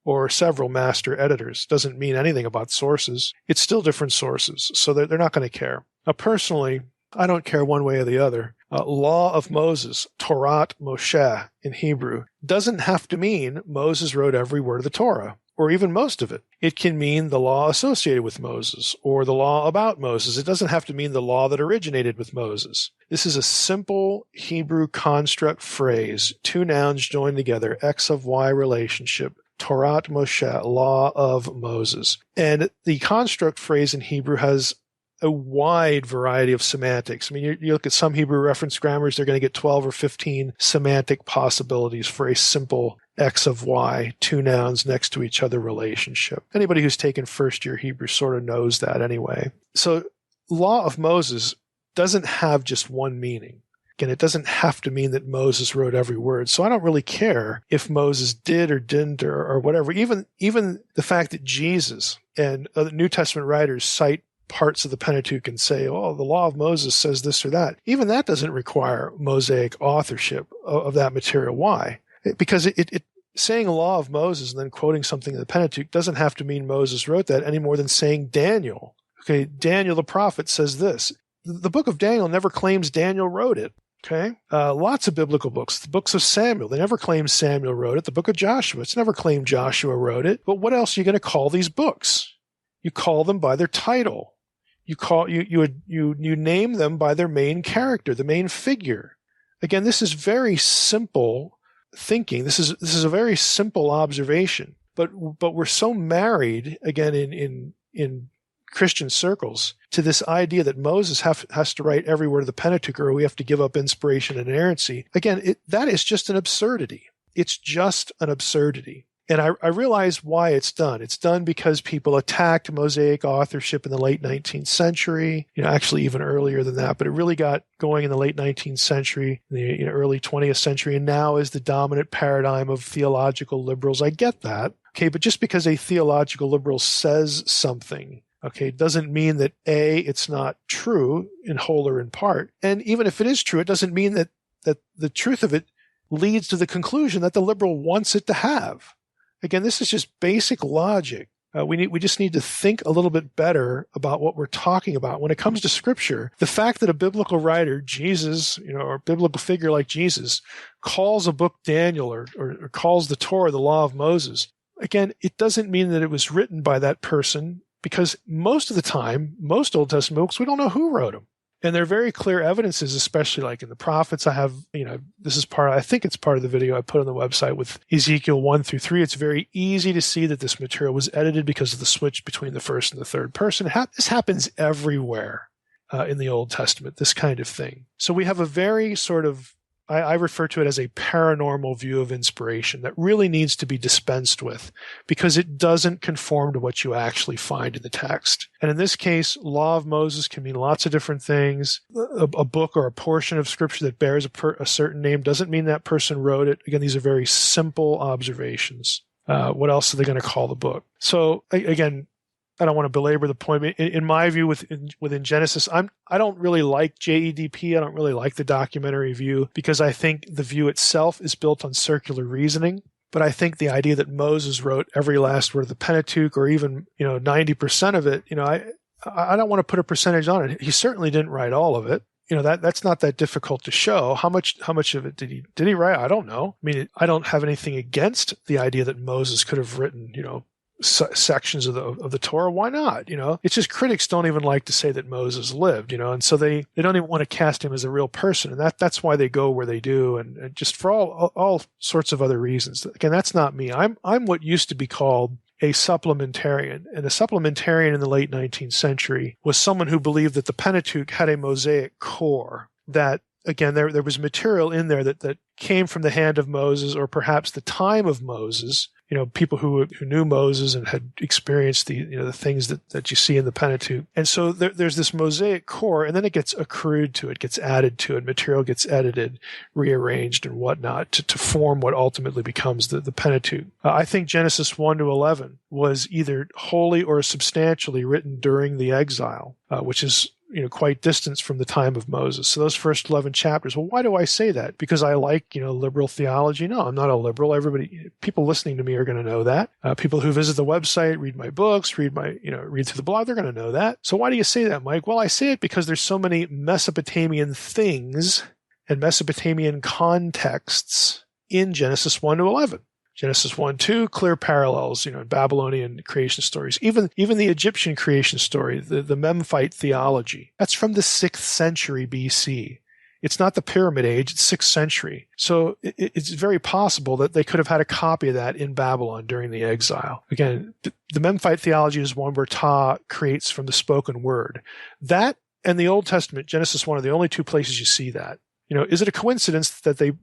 or several master editors. Doesn't mean anything about sources. It's still different sources, so they're not going to care. Now, personally, I don't care one way or the other. Law of Moses, Torat Moshe in Hebrew, doesn't have to mean Moses wrote every word of the Torah, or even most of it. It can mean the law associated with Moses, or the law about Moses. It doesn't have to mean the law that originated with Moses. This is a simple Hebrew construct phrase, 2 nouns joined together, X of Y relationship. Torat Moshe, law of Moses. And the construct phrase in Hebrew has a wide variety of semantics. I mean, you look at some Hebrew reference grammars, they're going to get 12 or 15 semantic possibilities for a simple X of Y, 2 nouns next to each other relationship. Anybody who's taken first year Hebrew sort of knows that anyway. So law of Moses doesn't have just one meaning. Again, it doesn't have to mean that Moses wrote every word. So I don't really care if Moses did or didn't or whatever. Even the fact that Jesus and other New Testament writers cite parts of the Pentateuch and say, oh, the law of Moses says this or that. Even that doesn't require Mosaic authorship of that material. Why? Because it saying law of Moses and then quoting something in the Pentateuch doesn't have to mean Moses wrote that any more than saying Daniel. Okay, Daniel the prophet says this. The book of Daniel never claims Daniel wrote it. Okay, lots of biblical books. The books of Samuel, they never claim Samuel wrote it. The book of Joshua, it's never claimed Joshua wrote it. But what else are you going to call these books? You call them by their title. You name them by their main character, the main figure. Again, this is very simple thinking. This is a very simple observation. But we're so married again in Christian circles to this idea that Moses has to write every word of the Pentateuch or we have to give up inspiration and inerrancy. Again, that is just an absurdity. It's just an absurdity. And I realize why it's done. It's done because people attacked Mosaic authorship in the late 19th century, actually even earlier than that, but it really got going in the late 19th century, in the early 20th century, and now is the dominant paradigm of theological liberals. I get that. Okay, but just because a theological liberal says something, okay, doesn't mean that A, it's not true in whole or in part. And even if it is true, it doesn't mean that the truth of it leads to the conclusion that the liberal wants it to have. Again, this is just basic logic. We just need to think a little bit better about what we're talking about. When it comes to Scripture, the fact that a biblical writer, Jesus, or a biblical figure like Jesus, calls a book Daniel or calls the Torah the law of Moses, again, it doesn't mean that it was written by that person, because most of the time, most Old Testament books, we don't know who wrote them. And there are very clear evidences, especially like in the prophets. I have, this is I think it's part of the video I put on the website with Ezekiel 1-3. It's very easy to see that this material was edited because of the switch between the first and the third person. This happens everywhere in the Old Testament, this kind of thing. So we have a very sort of, I refer to it as a paranormal view of inspiration that really needs to be dispensed with because it doesn't conform to what you actually find in the text. And in this case, law of Moses can mean lots of different things. A book or a portion of Scripture that bears a certain name doesn't mean that person wrote it. Again, these are very simple observations. What else are they going to call the book? So again, I don't want to belabor the point. In my view, within Genesis, I don't really like JEDP. I don't really like the documentary view because I think the view itself is built on circular reasoning. But I think the idea that Moses wrote every last word of the Pentateuch, or even 90% of it, I don't want to put a percentage on it. He certainly didn't write all of it. That's not that difficult to show. How much of it did he write? I don't know. I mean, I don't have anything against the idea that Moses could have written, sections of the Torah. Why not? It's just critics don't even like to say that Moses lived, and so they don't even want to cast him as a real person, and that's why they go where they do, and just for all sorts of other reasons. Again, that's not me. I'm what used to be called a supplementarian, and a supplementarian in the late 19th century was someone who believed that the Pentateuch had a Mosaic core, that again there was material in there that came from the hand of Moses, or perhaps the time of Moses. People who knew Moses and had experienced the things that you see in the Pentateuch. And so there's this Mosaic core, and then it gets accrued to it, gets added to it, material gets edited, rearranged, and whatnot to form what ultimately becomes the Pentateuch. I think Genesis 1-11 was either wholly or substantially written during the exile, which is quite distant from the time of Moses. So those first 11 chapters. Well, why do I say that? Because I like, liberal theology? No, I'm not a liberal. People listening to me are going to know that. People who visit the website, read my books, read through the blog, they're going to know that. So why do you say that, Mike? Well, I say it because there's so many Mesopotamian things and Mesopotamian contexts in Genesis 1-11. Genesis 1-2, clear parallels, Babylonian creation stories. Even the Egyptian creation story, the Memphite theology, that's from the 6th century BC. It's not the Pyramid Age, it's 6th century. So it's very possible that they could have had a copy of that in Babylon during the exile. Again, the Memphite theology is one where Ptah creates from the spoken word. That and the Old Testament, Genesis 1, are the only two places you see that. Is it a coincidence that the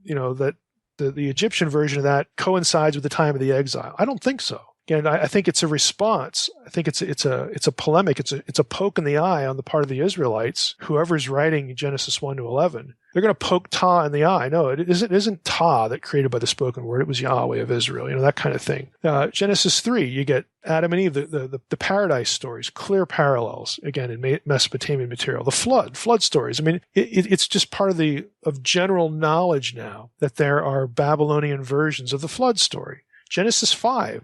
Egyptian version of that coincides with the time of the exile? I don't think so. Again, I think it's a response. I think it's a polemic. It's a poke in the eye on the part of the Israelites. Whoever's writing Genesis 1 to 11, they're going to poke Ta in the eye. No, it isn't Ta that created by the spoken word. It was Yahweh of Israel. That kind of thing. Genesis 3, you get Adam and Eve, the paradise stories, clear parallels again in Mesopotamian material. The flood stories. I mean, it's just part of general knowledge now that there are Babylonian versions of the flood story. Genesis 5.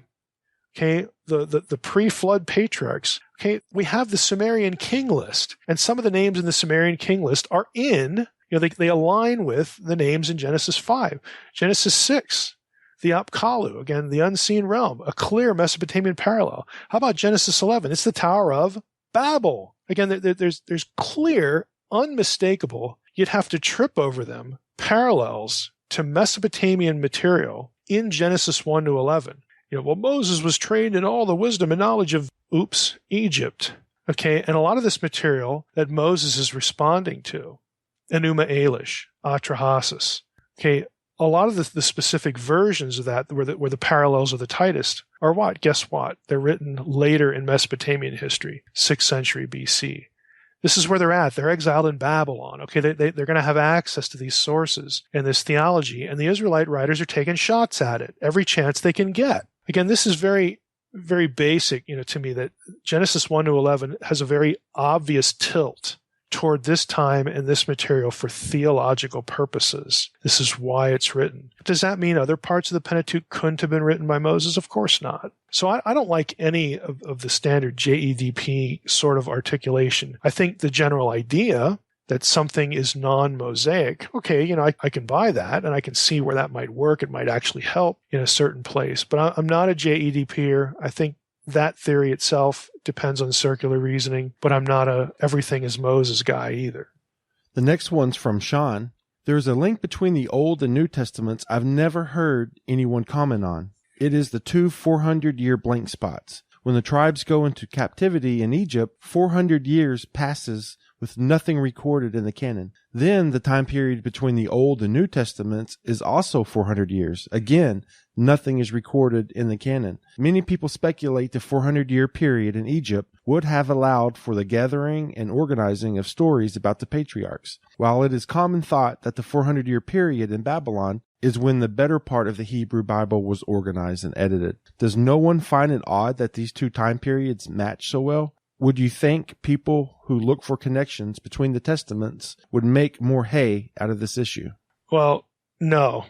Okay, the pre-flood patriarchs. Okay, we have the Sumerian king list, and some of the names in the Sumerian king list are they align with the names in Genesis 5. Genesis 6, the Apkallu, again, the unseen realm, a clear Mesopotamian parallel. How about Genesis 11? It's the Tower of Babel. Again, there's clear, unmistakable, you'd have to trip over them, parallels to Mesopotamian material in Genesis 1 to 11. Moses was trained in all the wisdom and knowledge of, Egypt. Okay, and a lot of this material that Moses is responding to, Enuma Elish, Atrahasis. Okay, a lot of the specific versions of that where the parallels are the tightest are what? Guess what? They're written later in Mesopotamian history, 6th century BC. This is where they're at. They're exiled in Babylon. Okay, they're going to have access to these sources and this theology, and the Israelite writers are taking shots at it every chance they can get. Again, this is very, very basic, to me, that Genesis 1 to 11 has a very obvious tilt toward this time and this material for theological purposes. This is why it's written. Does that mean other parts of the Pentateuch couldn't have been written by Moses? Of course not. So I don't like any of the standard JEDP sort of articulation. I think the general idea that something is non-Mosaic, okay, I can buy that, and I can see where that might work. It might actually help in a certain place. But I'm not a JEDPer. I think that theory itself depends on circular reasoning, but I'm not a everything is Moses guy either. The next one's from Sean. There's a link between the Old and New Testaments I've never heard anyone comment on. It is the two 400-year blank spots. When the tribes go into captivity in Egypt, 400 years passes with nothing recorded in the canon. Then the time period between the Old and New Testaments is also 400 years. Again, nothing is recorded in the canon. Many people speculate the 400-year period in Egypt would have allowed for the gathering and organizing of stories about the patriarchs, while it is common thought that the 400-year period in Babylon is when the better part of the Hebrew Bible was organized and edited. Does no one find it odd that these two time periods match so well? Would you think people who look for connections between the testaments would make more hay out of this issue? Well, no.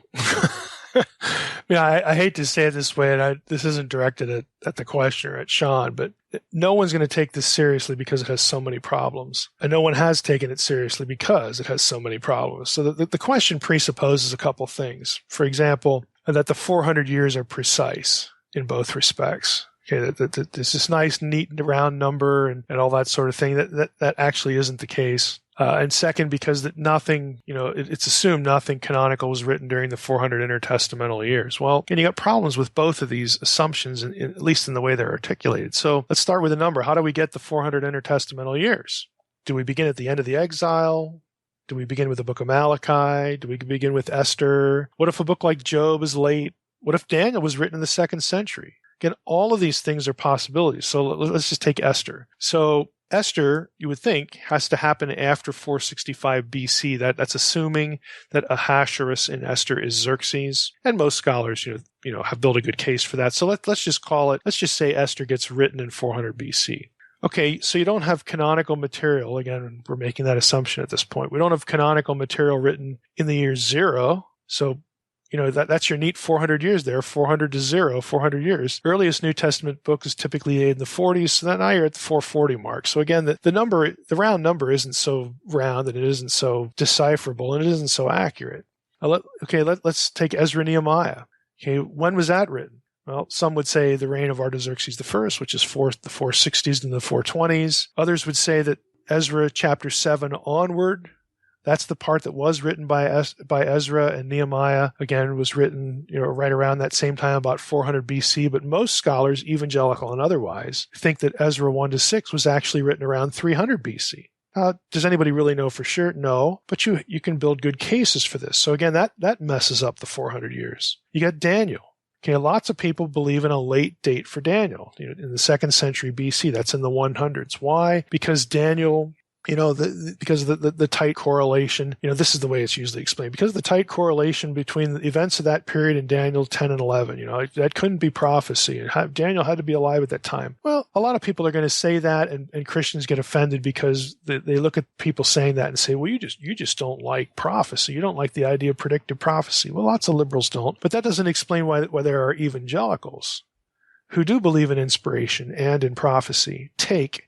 I hate to say it this way, and this isn't directed at the questioner, at Sean, but no one's going to take this seriously because it has so many problems. And no one has taken it seriously because it has so many problems. So the question presupposes a couple things. For example, that the 400 years are precise in both respects. Okay, that there's this nice, neat, round number and all that sort of thing. That actually isn't the case. And second, because that nothing, it's assumed nothing canonical was written during the 400 intertestamental years. Well, and you got problems with both of these assumptions, at least in the way they're articulated. So let's start with a number. How do we get the 400 intertestamental years? Do we begin at the end of the exile? Do we begin with the book of Malachi? Do we begin with Esther? What if a book like Job is late? What if Daniel was written in the 2nd century? Again, all of these things are possibilities. So let's just take Esther. So Esther, you would think, has to happen after 465 BC. That's assuming that Ahasuerus in Esther is Xerxes, and most scholars, have built a good case for that. So let's just call it. Let's just say Esther gets written in 400 BC. Okay, so you don't have canonical material. Again, we're making that assumption at this point. We don't have canonical material written in the year 0. So that's your neat 400 years there, 400 to 0, 400 years. Earliest New Testament book is typically in the 40s, so now you're at the 440 mark. So again, the round number isn't so round, and it isn't so decipherable, and it isn't so accurate. Let's take Ezra and Nehemiah. Okay, when was that written? Well, some would say the reign of Artaxerxes I, which is the 460s and the 420s. Others would say that Ezra chapter 7 onward, that's the part that was written by Ezra, and Nehemiah, again, was written right around that same time, about 400 BC. But most scholars, evangelical and otherwise, think that Ezra 1 to 6 was actually written around 300 BC. Does anybody really know for sure? No, but you can build good cases for this. So again, that messes up the 400 years. You got Daniel. Okay, lots of people believe in a late date for Daniel, in the 2nd century BC. That's in the 100s. Why? Because Daniel, because of the tight correlation, this is the way it's usually explained, because of the tight correlation between the events of that period in Daniel 10 and 11, that couldn't be prophecy. Daniel had to be alive at that time. Well, a lot of people are going to say that, and Christians get offended because they look at people saying that and say, well, you just don't like prophecy. You don't like the idea of predictive prophecy. Well, lots of liberals don't, but that doesn't explain why there are evangelicals who do believe in inspiration and in prophecy take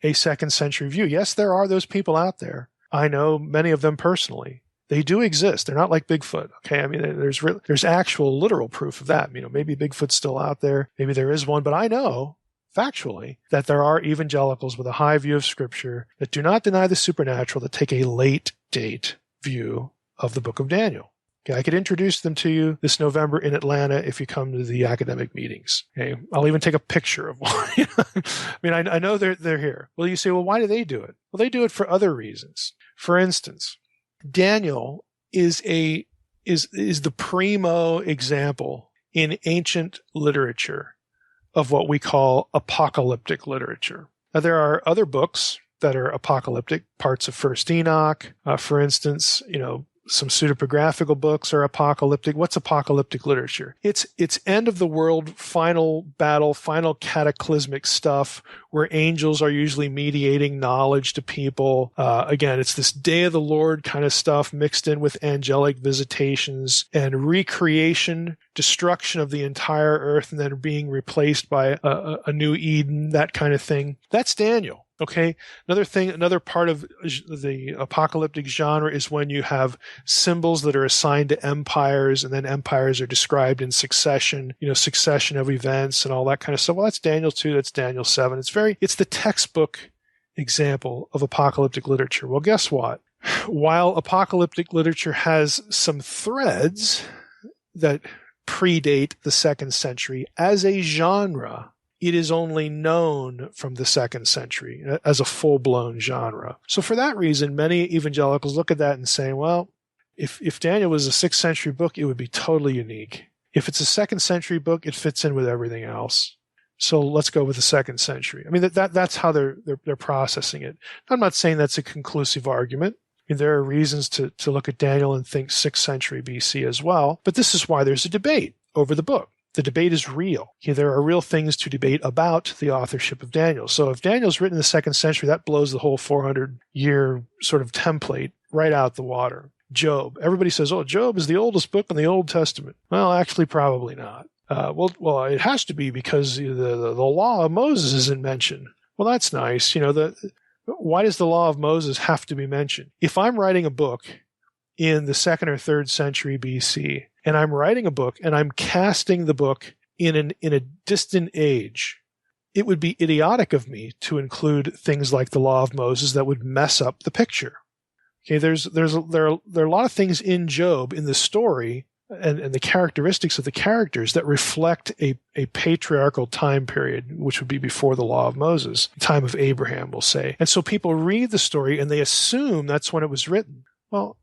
a 2nd century view. Yes, there are those people out there. I know many of them personally. They do exist. They're not like Bigfoot. Okay, I mean, there's actual literal proof of that. Maybe Bigfoot's still out there. Maybe there is one, but I know factually that there are evangelicals with a high view of Scripture that do not deny the supernatural, that take a late date view of the book of Daniel. Okay, I could introduce them to you this November in Atlanta if you come to the academic meetings. Okay, I'll even take a picture of one. I know they're here. Well, you say, well, why do they do it? Well, they do it for other reasons. For instance, Daniel is the primo example in ancient literature of what we call apocalyptic literature. Now, there are other books that are apocalyptic, parts of First Enoch, for instance, some pseudepigraphical books are apocalyptic. What's apocalyptic literature? It's end of the world, final battle, final cataclysmic stuff where angels are usually mediating knowledge to people. Again, it's this day of the Lord kind of stuff mixed in with angelic visitations and recreation, destruction of the entire earth, and then being replaced by a new Eden, that kind of thing. That's Daniel. Okay. Another part of the apocalyptic genre is when you have symbols that are assigned to empires, and then empires are described in succession of events and all that kind of stuff. Well, that's Daniel 2, that's Daniel 7. It's the textbook example of apocalyptic literature. Well, guess what? While apocalyptic literature has some threads that predate the 2nd century, as a genre, it is only known from the 2nd century as a full-blown genre. So for that reason, many evangelicals look at that and say, well, if Daniel was a 6th century book, it would be totally unique. If it's a 2nd century book, it fits in with everything else. So let's go with the 2nd century. I mean, that's how they're processing it. I'm not saying that's a conclusive argument. I mean, there are reasons to look at Daniel and think 6th century BC as well, but this is why there's a debate over the book. The debate is real. Okay, there are real things to debate about the authorship of Daniel. So if Daniel's written in the 2nd century, that blows the whole 400-year sort of template right out the water. Job. Everybody says, oh, Job is the oldest book in the Old Testament. Well, actually, probably not. Well, it has to be because the law of Moses isn't mentioned. Well, that's nice. Why does the law of Moses have to be mentioned? If I'm writing a book in the 2nd or 3rd century BC, and I'm writing a book and I'm casting the book in a distant age, it would be idiotic of me to include things like the law of Moses that would mess up the picture. Okay, there are a lot of things in Job, in the story, and the characteristics of the characters that reflect a patriarchal time period, which would be before the law of Moses, the time of Abraham, we'll say. And so people read the story and they assume that's when it was written. Well,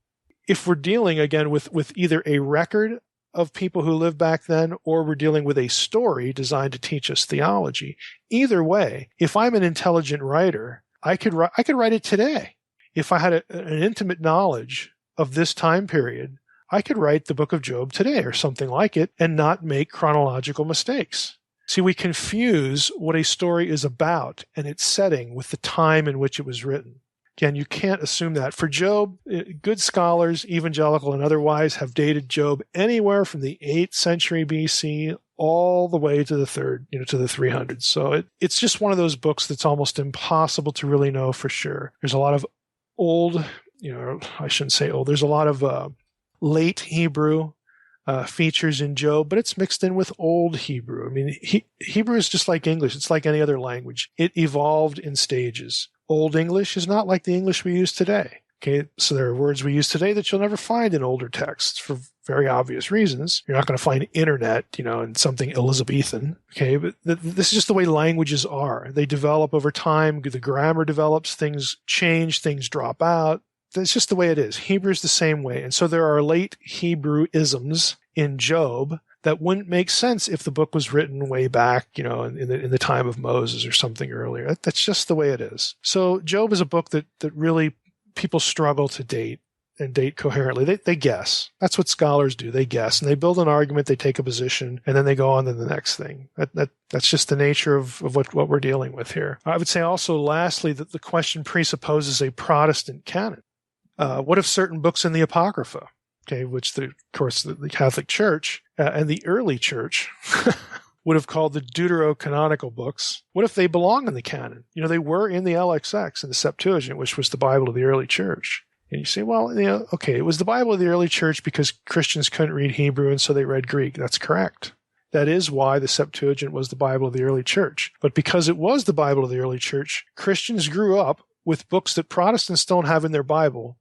if we're dealing, again, with either a record of people who lived back then, or we're dealing with a story designed to teach us theology, either way, if I'm an intelligent writer, I could write it today. If I had an intimate knowledge of this time period, I could write the book of Job today or something like it and not make chronological mistakes. See, we confuse what a story is about and its setting with the time in which it was written. Again, you can't assume that. For Job, good scholars, evangelical and otherwise, have dated Job anywhere from the 8th century BC all the way to the 300s. So it's just one of those books that's almost impossible to really know for sure. There's a lot of old, I shouldn't say old, there's a lot of late Hebrew features in Job, but it's mixed in with old Hebrew. I mean, Hebrew is just like English. It's like any other language. It evolved in stages. Old English is not like the English we use today. Okay, so there are words we use today that you'll never find in older texts for very obvious reasons. You're not going to find internet, in something Elizabethan. Okay, but this is just the way languages are. They develop over time. The grammar develops. Things change. Things drop out. That's just the way it is. Hebrew is the same way. And so there are late Hebrew isms in Job that wouldn't make sense if the book was written way back, in the time of Moses or something earlier. That's just the way it is. So Job is a book that really people struggle to date coherently. They guess. That's what scholars do. They guess, and they build an argument, they take a position, and then they go on to the next thing. That's just the nature of what we're dealing with here. I would say also, lastly, that the question presupposes a Protestant canon. What if certain books in the Apocrypha, which, of course, the Catholic Church and the early church would have called the deuterocanonical books, what if they belong in the canon? They were in the LXX, in the Septuagint, which was the Bible of the early church. And you say, well, it was the Bible of the early church because Christians couldn't read Hebrew, and so they read Greek. That's correct. That is why the Septuagint was the Bible of the early church. But because it was the Bible of the early church, Christians grew up with books that Protestants don't have in their Bible.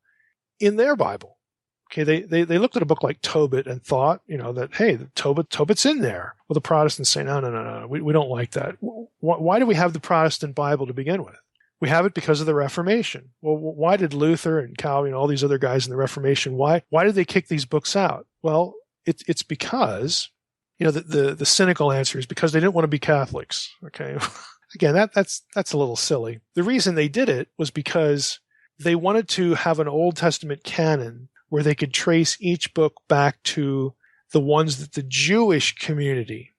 Okay, they looked at a book like Tobit and thought, that, hey, Tobit's in there. Well, the Protestants say, no, we don't like that. Why do we have the Protestant Bible to begin with? We have it because of the Reformation. Well, why did Luther and Calvin, all these other guys in the Reformation, why did they kick these books out? Well, it's because, the cynical answer is because they didn't want to be Catholics. Okay. Again, that's a little silly. The reason they did it was because they wanted to have an Old Testament canon where they could trace each book back to the ones that the Jewish community,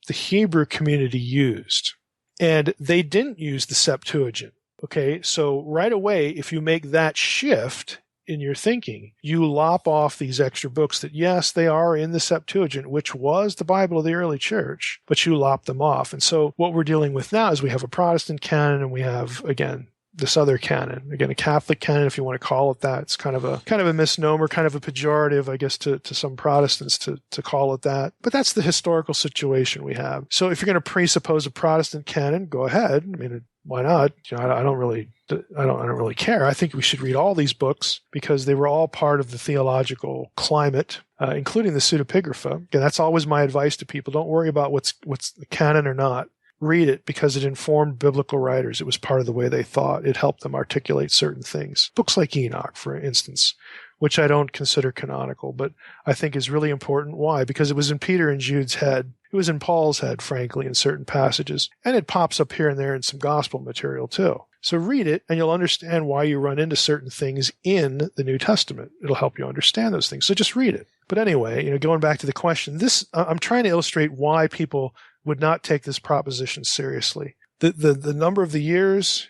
the Hebrew community, used. And they didn't use the Septuagint. Okay, so right away, if you make that shift in your thinking, you lop off these extra books that, yes, they are in the Septuagint, which was the Bible of the early church, but you lop them off. And so what we're dealing with now is we have a Protestant canon, and we have, again, this other canon. Again, a Catholic canon, if you want to call it that. It's kind of a misnomer, kind of a pejorative, I guess, to some Protestants to call it that. But that's the historical situation we have. So if you're going to presuppose a Protestant canon, go ahead. I mean, why not? I don't really care. I think we should read all these books because they were all part of the theological climate, including the Pseudepigrapha. Again, that's always my advice to people. Don't worry about what's the canon or not. Read it because it informed biblical writers. It was part of the way they thought. It helped them articulate certain things. Books like Enoch, for instance, which I don't consider canonical, but I think is really important. Why? Because it was in Peter and Jude's head. It was in Paul's head, frankly, in certain passages. And it pops up here and there in some gospel material, too. So read it, and you'll understand why you run into certain things in the New Testament. It'll help you understand those things. So just read it. But anyway, going back to the question, I'm trying to illustrate why people would not take this proposition seriously. The number of the years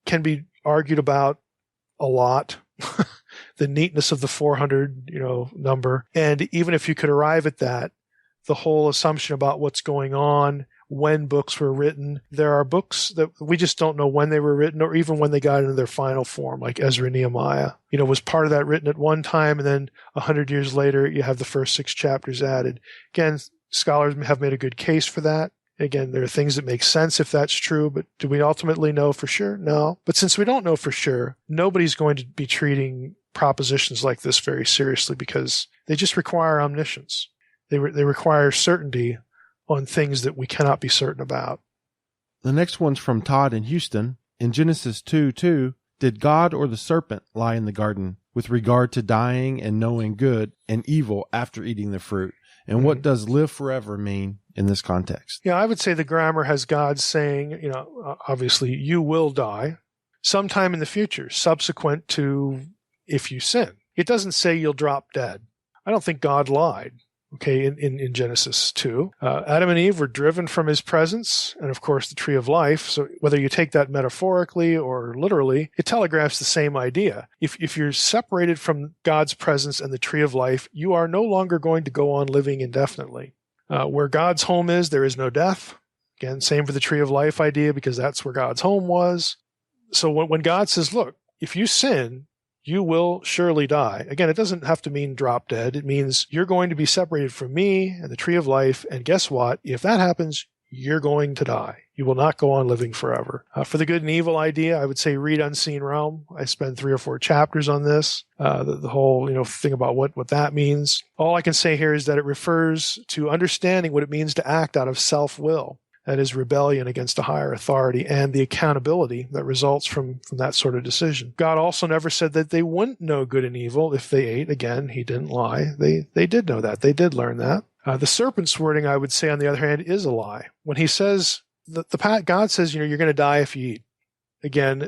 can be argued about a lot. The neatness of the 400, number. And even if you could arrive at that, the whole assumption about what's going on, when books were written, there are books that we just don't know when they were written or even when they got into their final form, like Ezra and Nehemiah. Was part of that written at one time, and then 100 years later, you have the first 6 chapters added. Again, scholars have made a good case for that. Again, there are things that make sense if that's true, but do we ultimately know for sure? No. But since we don't know for sure, nobody's going to be treating propositions like this very seriously because they just require omniscience. They require certainty on things that we cannot be certain about. The next one's from Todd in Houston. In Genesis 2:2, did God or the serpent lie in the garden with regard to dying and knowing good and evil after eating the fruit? And what does live forever mean in this context? Yeah, I would say the grammar has God saying, obviously, you will die sometime in the future, subsequent to if you sin. It doesn't say you'll drop dead. I don't think God lied. Okay, in Genesis 2. Adam and Eve were driven from his presence, and of course the tree of life. So whether you take that metaphorically or literally, it telegraphs the same idea. If you're separated from God's presence and the tree of life, you are no longer going to go on living indefinitely. Where God's home is, there is no death. Again, same for the tree of life idea, because that's where God's home was. So when God says, look, if you sin, you will surely die. Again, it doesn't have to mean drop dead. It means you're going to be separated from me and the tree of life. And guess what? If that happens, you're going to die. You will not go on living forever. For the good and evil idea, I would say read Unseen Realm. I spend 3 or 4 chapters on this. The whole thing about what that means. All I can say here is that it refers to understanding what it means to act out of self-will. That is rebellion against a higher authority and the accountability that results from that sort of decision. God also never said that they wouldn't know good and evil if they ate. Again, he didn't lie. They did know that. They did learn that. The serpent's wording, I would say, on the other hand, is a lie. When he says, God says, you're going to die if you eat. Again,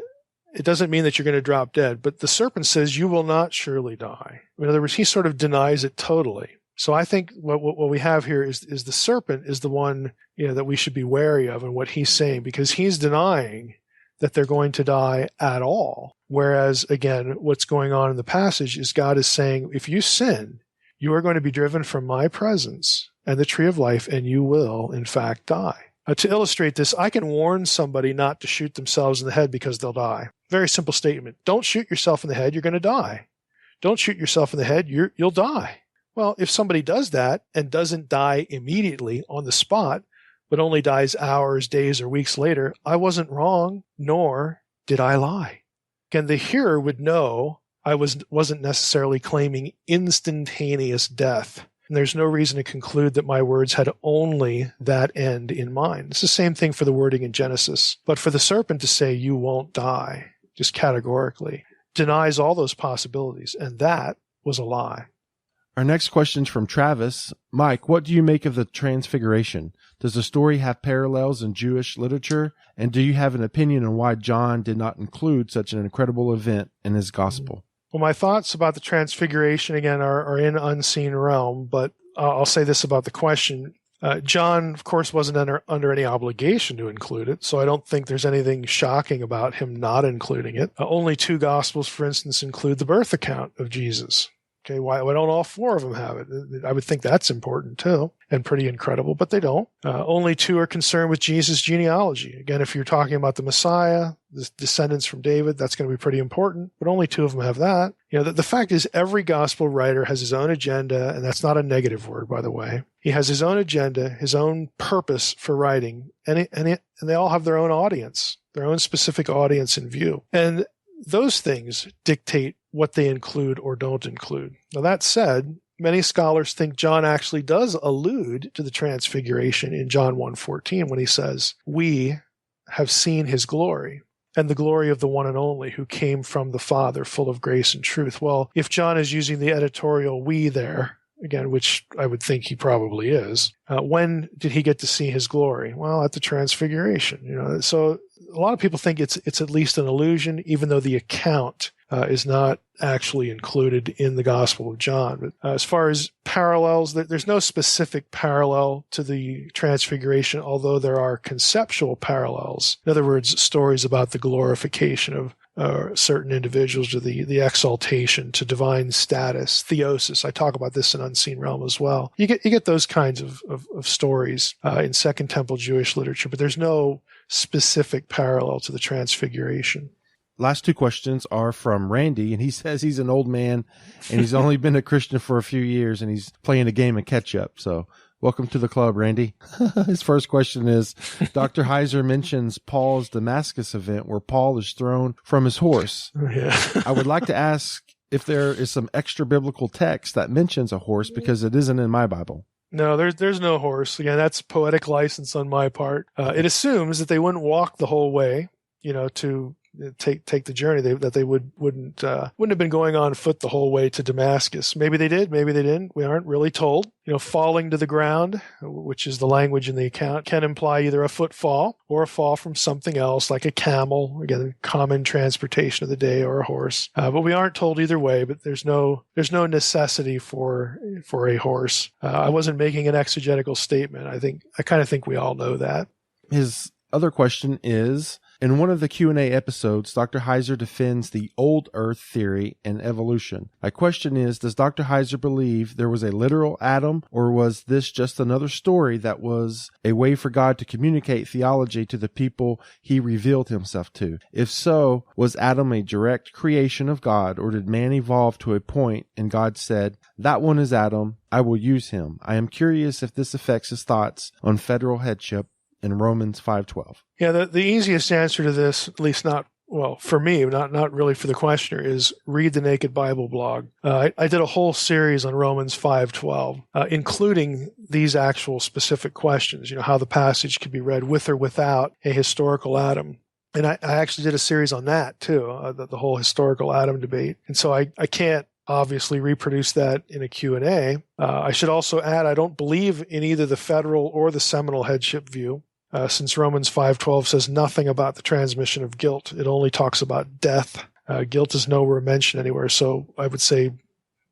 it doesn't mean that you're going to drop dead, but the serpent says you will not surely die. In other words, he sort of denies it totally. So I think what we have here is the serpent is the one, that we should be wary of and what he's saying, because he's denying that they're going to die at all. Whereas, again, what's going on in the passage is God is saying, if you sin, you are going to be driven from my presence and the tree of life, and you will, in fact, die. To illustrate this, I can warn somebody not to shoot themselves in the head because they'll die. Very simple statement. Don't shoot yourself in the head, you're going to die. Don't shoot yourself in the head, you'll die. Well, if somebody does that and doesn't die immediately on the spot, but only dies hours, days, or weeks later, I wasn't wrong, nor did I lie. Again, the hearer would know I wasn't necessarily claiming instantaneous death. And there's no reason to conclude that my words had only that end in mind. It's the same thing for the wording in Genesis. But for the serpent to say, you won't die, just categorically, denies all those possibilities. And that was a lie. Our next question is from Travis. Mike, what do you make of the Transfiguration? Does the story have parallels in Jewish literature? And do you have an opinion on why John did not include such an incredible event in his gospel? Well, my thoughts about the Transfiguration, again, are in unseen realm, but I'll say this about the question. John, of course, wasn't under any obligation to include it, so I don't think there's anything shocking about him not including it. Only 2 Gospels, for instance, include the birth account of Jesus. Okay, why don't all 4 of them have it? I would think that's important too, and pretty incredible, but they don't. Only 2 are concerned with Jesus' genealogy. Again, if you're talking about the Messiah, the descendants from David, that's going to be pretty important, but only 2 of them have that. The fact is every gospel writer has his own agenda, and that's not a negative word, by the way. He has his own agenda, his own purpose for writing, and they all have their own audience, their own specific audience in view. And those things dictate what they include or don't include. Now, that said, many scholars think John actually does allude to the Transfiguration in John 1:14 when he says, we have seen his glory and the glory of the one and only who came from the Father, full of grace and truth. Well, if John is using the editorial we there, again, which I would think he probably is, when did he get to see his glory? Well, at the Transfiguration. So a lot of people think it's at least an allusion, even though the account is not actually included in the Gospel of John. But as far as parallels, there's no specific parallel to the Transfiguration, although there are conceptual parallels. In other words, stories about the glorification of certain individuals, to the exaltation to divine status, theosis. I talk about this in Unseen Realm as well. You get those kinds of stories in Second Temple Jewish literature, but there's no specific parallel to the Transfiguration. Last 2 questions are from Randy, and he says he's an old man and he's only been a Christian for a few years and he's playing a game of catch up. So welcome to the club, Randy. His first question is, Dr. Heiser mentions Paul's Damascus event where Paul is thrown from his horse. Yeah. I would like to ask if there is some extra biblical text that mentions a horse, because it isn't in my Bible. No, there's no horse. Again, that's poetic license on my part. It assumes that they wouldn't walk the whole way, to take the journey, that they wouldn't have been going on foot the whole way to Damascus. Maybe they did, maybe they didn't. We aren't really told. Falling to the ground, which is the language in the account, can imply either a footfall or a fall from something else, like a camel, again, common transportation of the day, or a horse. But we aren't told either way. But there's no necessity for a horse. I wasn't making an exegetical statement. I kind of think we all know that. His other question is, in one of the Q&A episodes, Dr. Heiser defends the old earth theory and evolution. My question is, does Dr. Heiser believe there was a literal Adam, or was this just another story that was a way for God to communicate theology to the people he revealed himself to? If so, was Adam a direct creation of God, or did man evolve to a point and God said, that one is Adam, I will use him? I am curious if this affects his thoughts on federal headship in Romans 5:12. Yeah, the easiest answer to this, at least for me, not really for the questioner, is read the Naked Bible blog. I did a whole series on Romans 5:12, including these actual specific questions, how the passage could be read with or without a historical Adam. And I actually did a series on that too, the whole historical Adam debate. And so I can't obviously reproduce that in a Q&A. I should also add, I don't believe in either the federal or the seminal headship view, since Romans 5:12 says nothing about the transmission of guilt. It only talks about death. Guilt is nowhere mentioned anywhere. So I would say,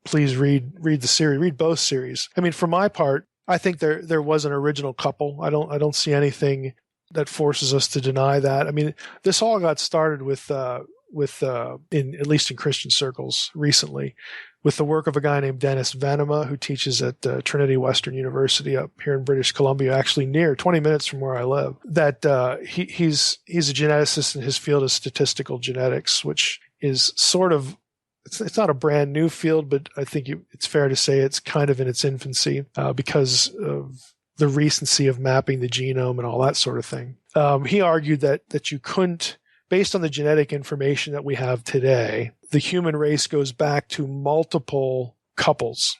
please read the series, read both series. I mean, for my part, I think there was an original couple. I don't see anything that forces us to deny that. I mean, this all got started with in at least in Christian circles recently, with the work of a guy named Dennis Venema, who teaches at Trinity Western University up here in British Columbia, actually near 20 minutes from where I live. That he's a geneticist in his field of statistical genetics, which is sort of, it's not a brand new field, but I think it's fair to say it's kind of in its infancy because of the recency of mapping the genome and all that sort of thing. He argued that you couldn't, based on the genetic information that we have today, the human race goes back to multiple couples,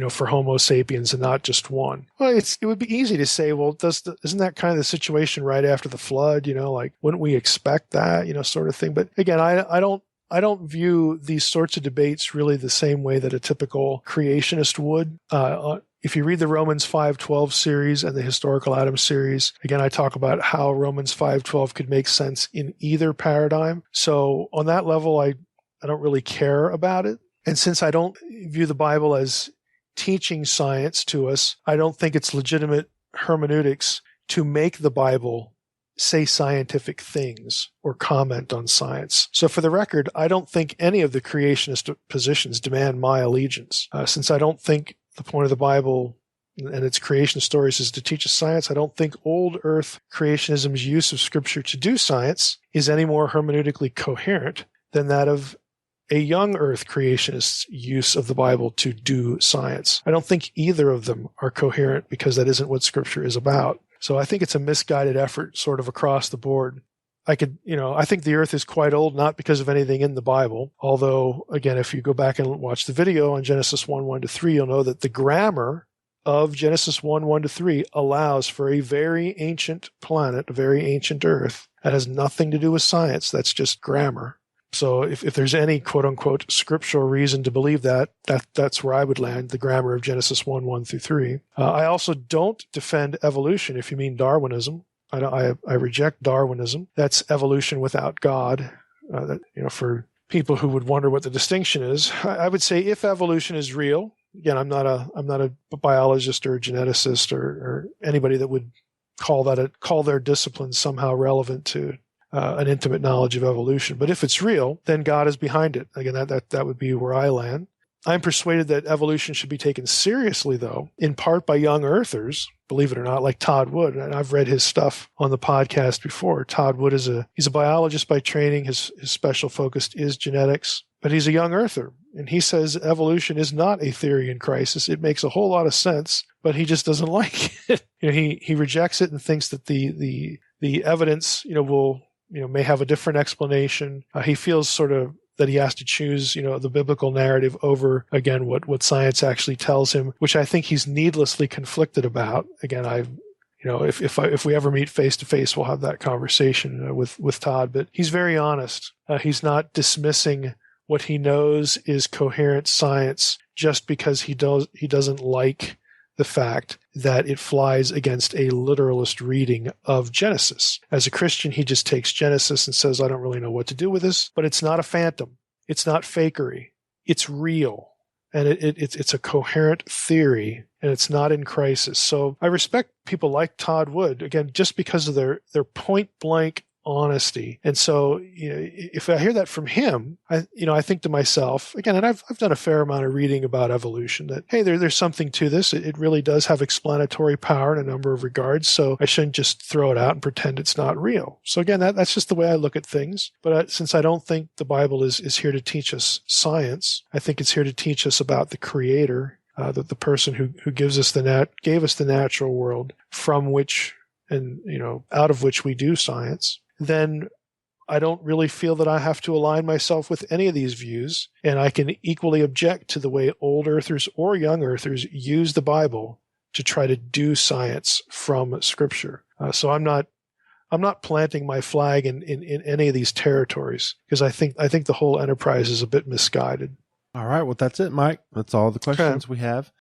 for Homo sapiens and not just one. Well, it would be easy to say, well, isn't that kind of the situation right after the flood? Like, wouldn't we expect that, sort of thing? But again, I don't view these sorts of debates really the same way that a typical creationist would. If you read the Romans 5:12 series and the Historical Adam series, again, I talk about how Romans 5:12 could make sense in either paradigm. So on that level, I don't really care about it. And since I don't view the Bible as teaching science to us, I don't think it's legitimate hermeneutics to make the Bible say scientific things or comment on science. So for the record, I don't think any of the creationist positions demand my allegiance. Since I don't think the point of the Bible and its creation stories is to teach us science, I don't think old earth creationism's use of scripture to do science is any more hermeneutically coherent than that of a young earth creationist's use of the Bible to do science. I don't think either of them are coherent because that isn't what scripture is about. So I think it's a misguided effort sort of across the board. I think the earth is quite old, not because of anything in the Bible. Although, again, if you go back and watch the video on Genesis 1:1-3, you'll know that the grammar of Genesis 1:1-3 allows for a very ancient planet, a very ancient earth. That has nothing to do with science. That's just grammar. So if there's any quote-unquote scriptural reason to believe that's where I would land, the grammar of Genesis 1:1-3. I also don't defend evolution, if you mean Darwinism. I reject Darwinism. That's evolution without God. For people who would wonder what the distinction is, I would say if evolution is real, again, I'm not a biologist or a geneticist or anybody that would call their discipline somehow relevant to an intimate knowledge of evolution. But if it's real, then God is behind it. Again, that would be where I land. I'm persuaded that evolution should be taken seriously, though, in part by young earthers, believe it or not, like Todd Wood. And I've read his stuff on the podcast before. Todd Wood he's a biologist by training. His special focus is genetics, but he's a young earther. And he says evolution is not a theory in crisis. It makes a whole lot of sense, but he just doesn't like it. He rejects it and thinks that the evidence, may have a different explanation. He feels sort of that he has to choose, the biblical narrative over, again, what science actually tells him, which I think he's needlessly conflicted about. Again, if we ever meet face to face, we'll have that conversation with Todd. But he's very honest. He's not dismissing what he knows is coherent science just because he doesn't like the fact that it flies against a literalist reading of Genesis. As a Christian, he just takes Genesis and says, I don't really know what to do with this, but it's not a phantom. It's not fakery. It's real. And it's a coherent theory, and it's not in crisis. So I respect people like Todd Wood, again, just because of their point-blank honesty. And so, if I hear that from him, I think to myself, again, and I've done a fair amount of reading about evolution, that, hey, there's something to this. It really does have explanatory power in a number of regards. So I shouldn't just throw it out and pretend it's not real. So again, that's just the way I look at things. But since I don't think the Bible is here to teach us science, I think it's here to teach us about the Creator, the person who gave us the natural world from which, and out of which we do science, then I don't really feel that I have to align myself with any of these views, and I can equally object to the way old earthers or young earthers use the Bible to try to do science from Scripture. So I'm not planting my flag in any of these territories, because I think the whole enterprise is a bit misguided. All right. Well, that's it, Mike. That's all the questions we have.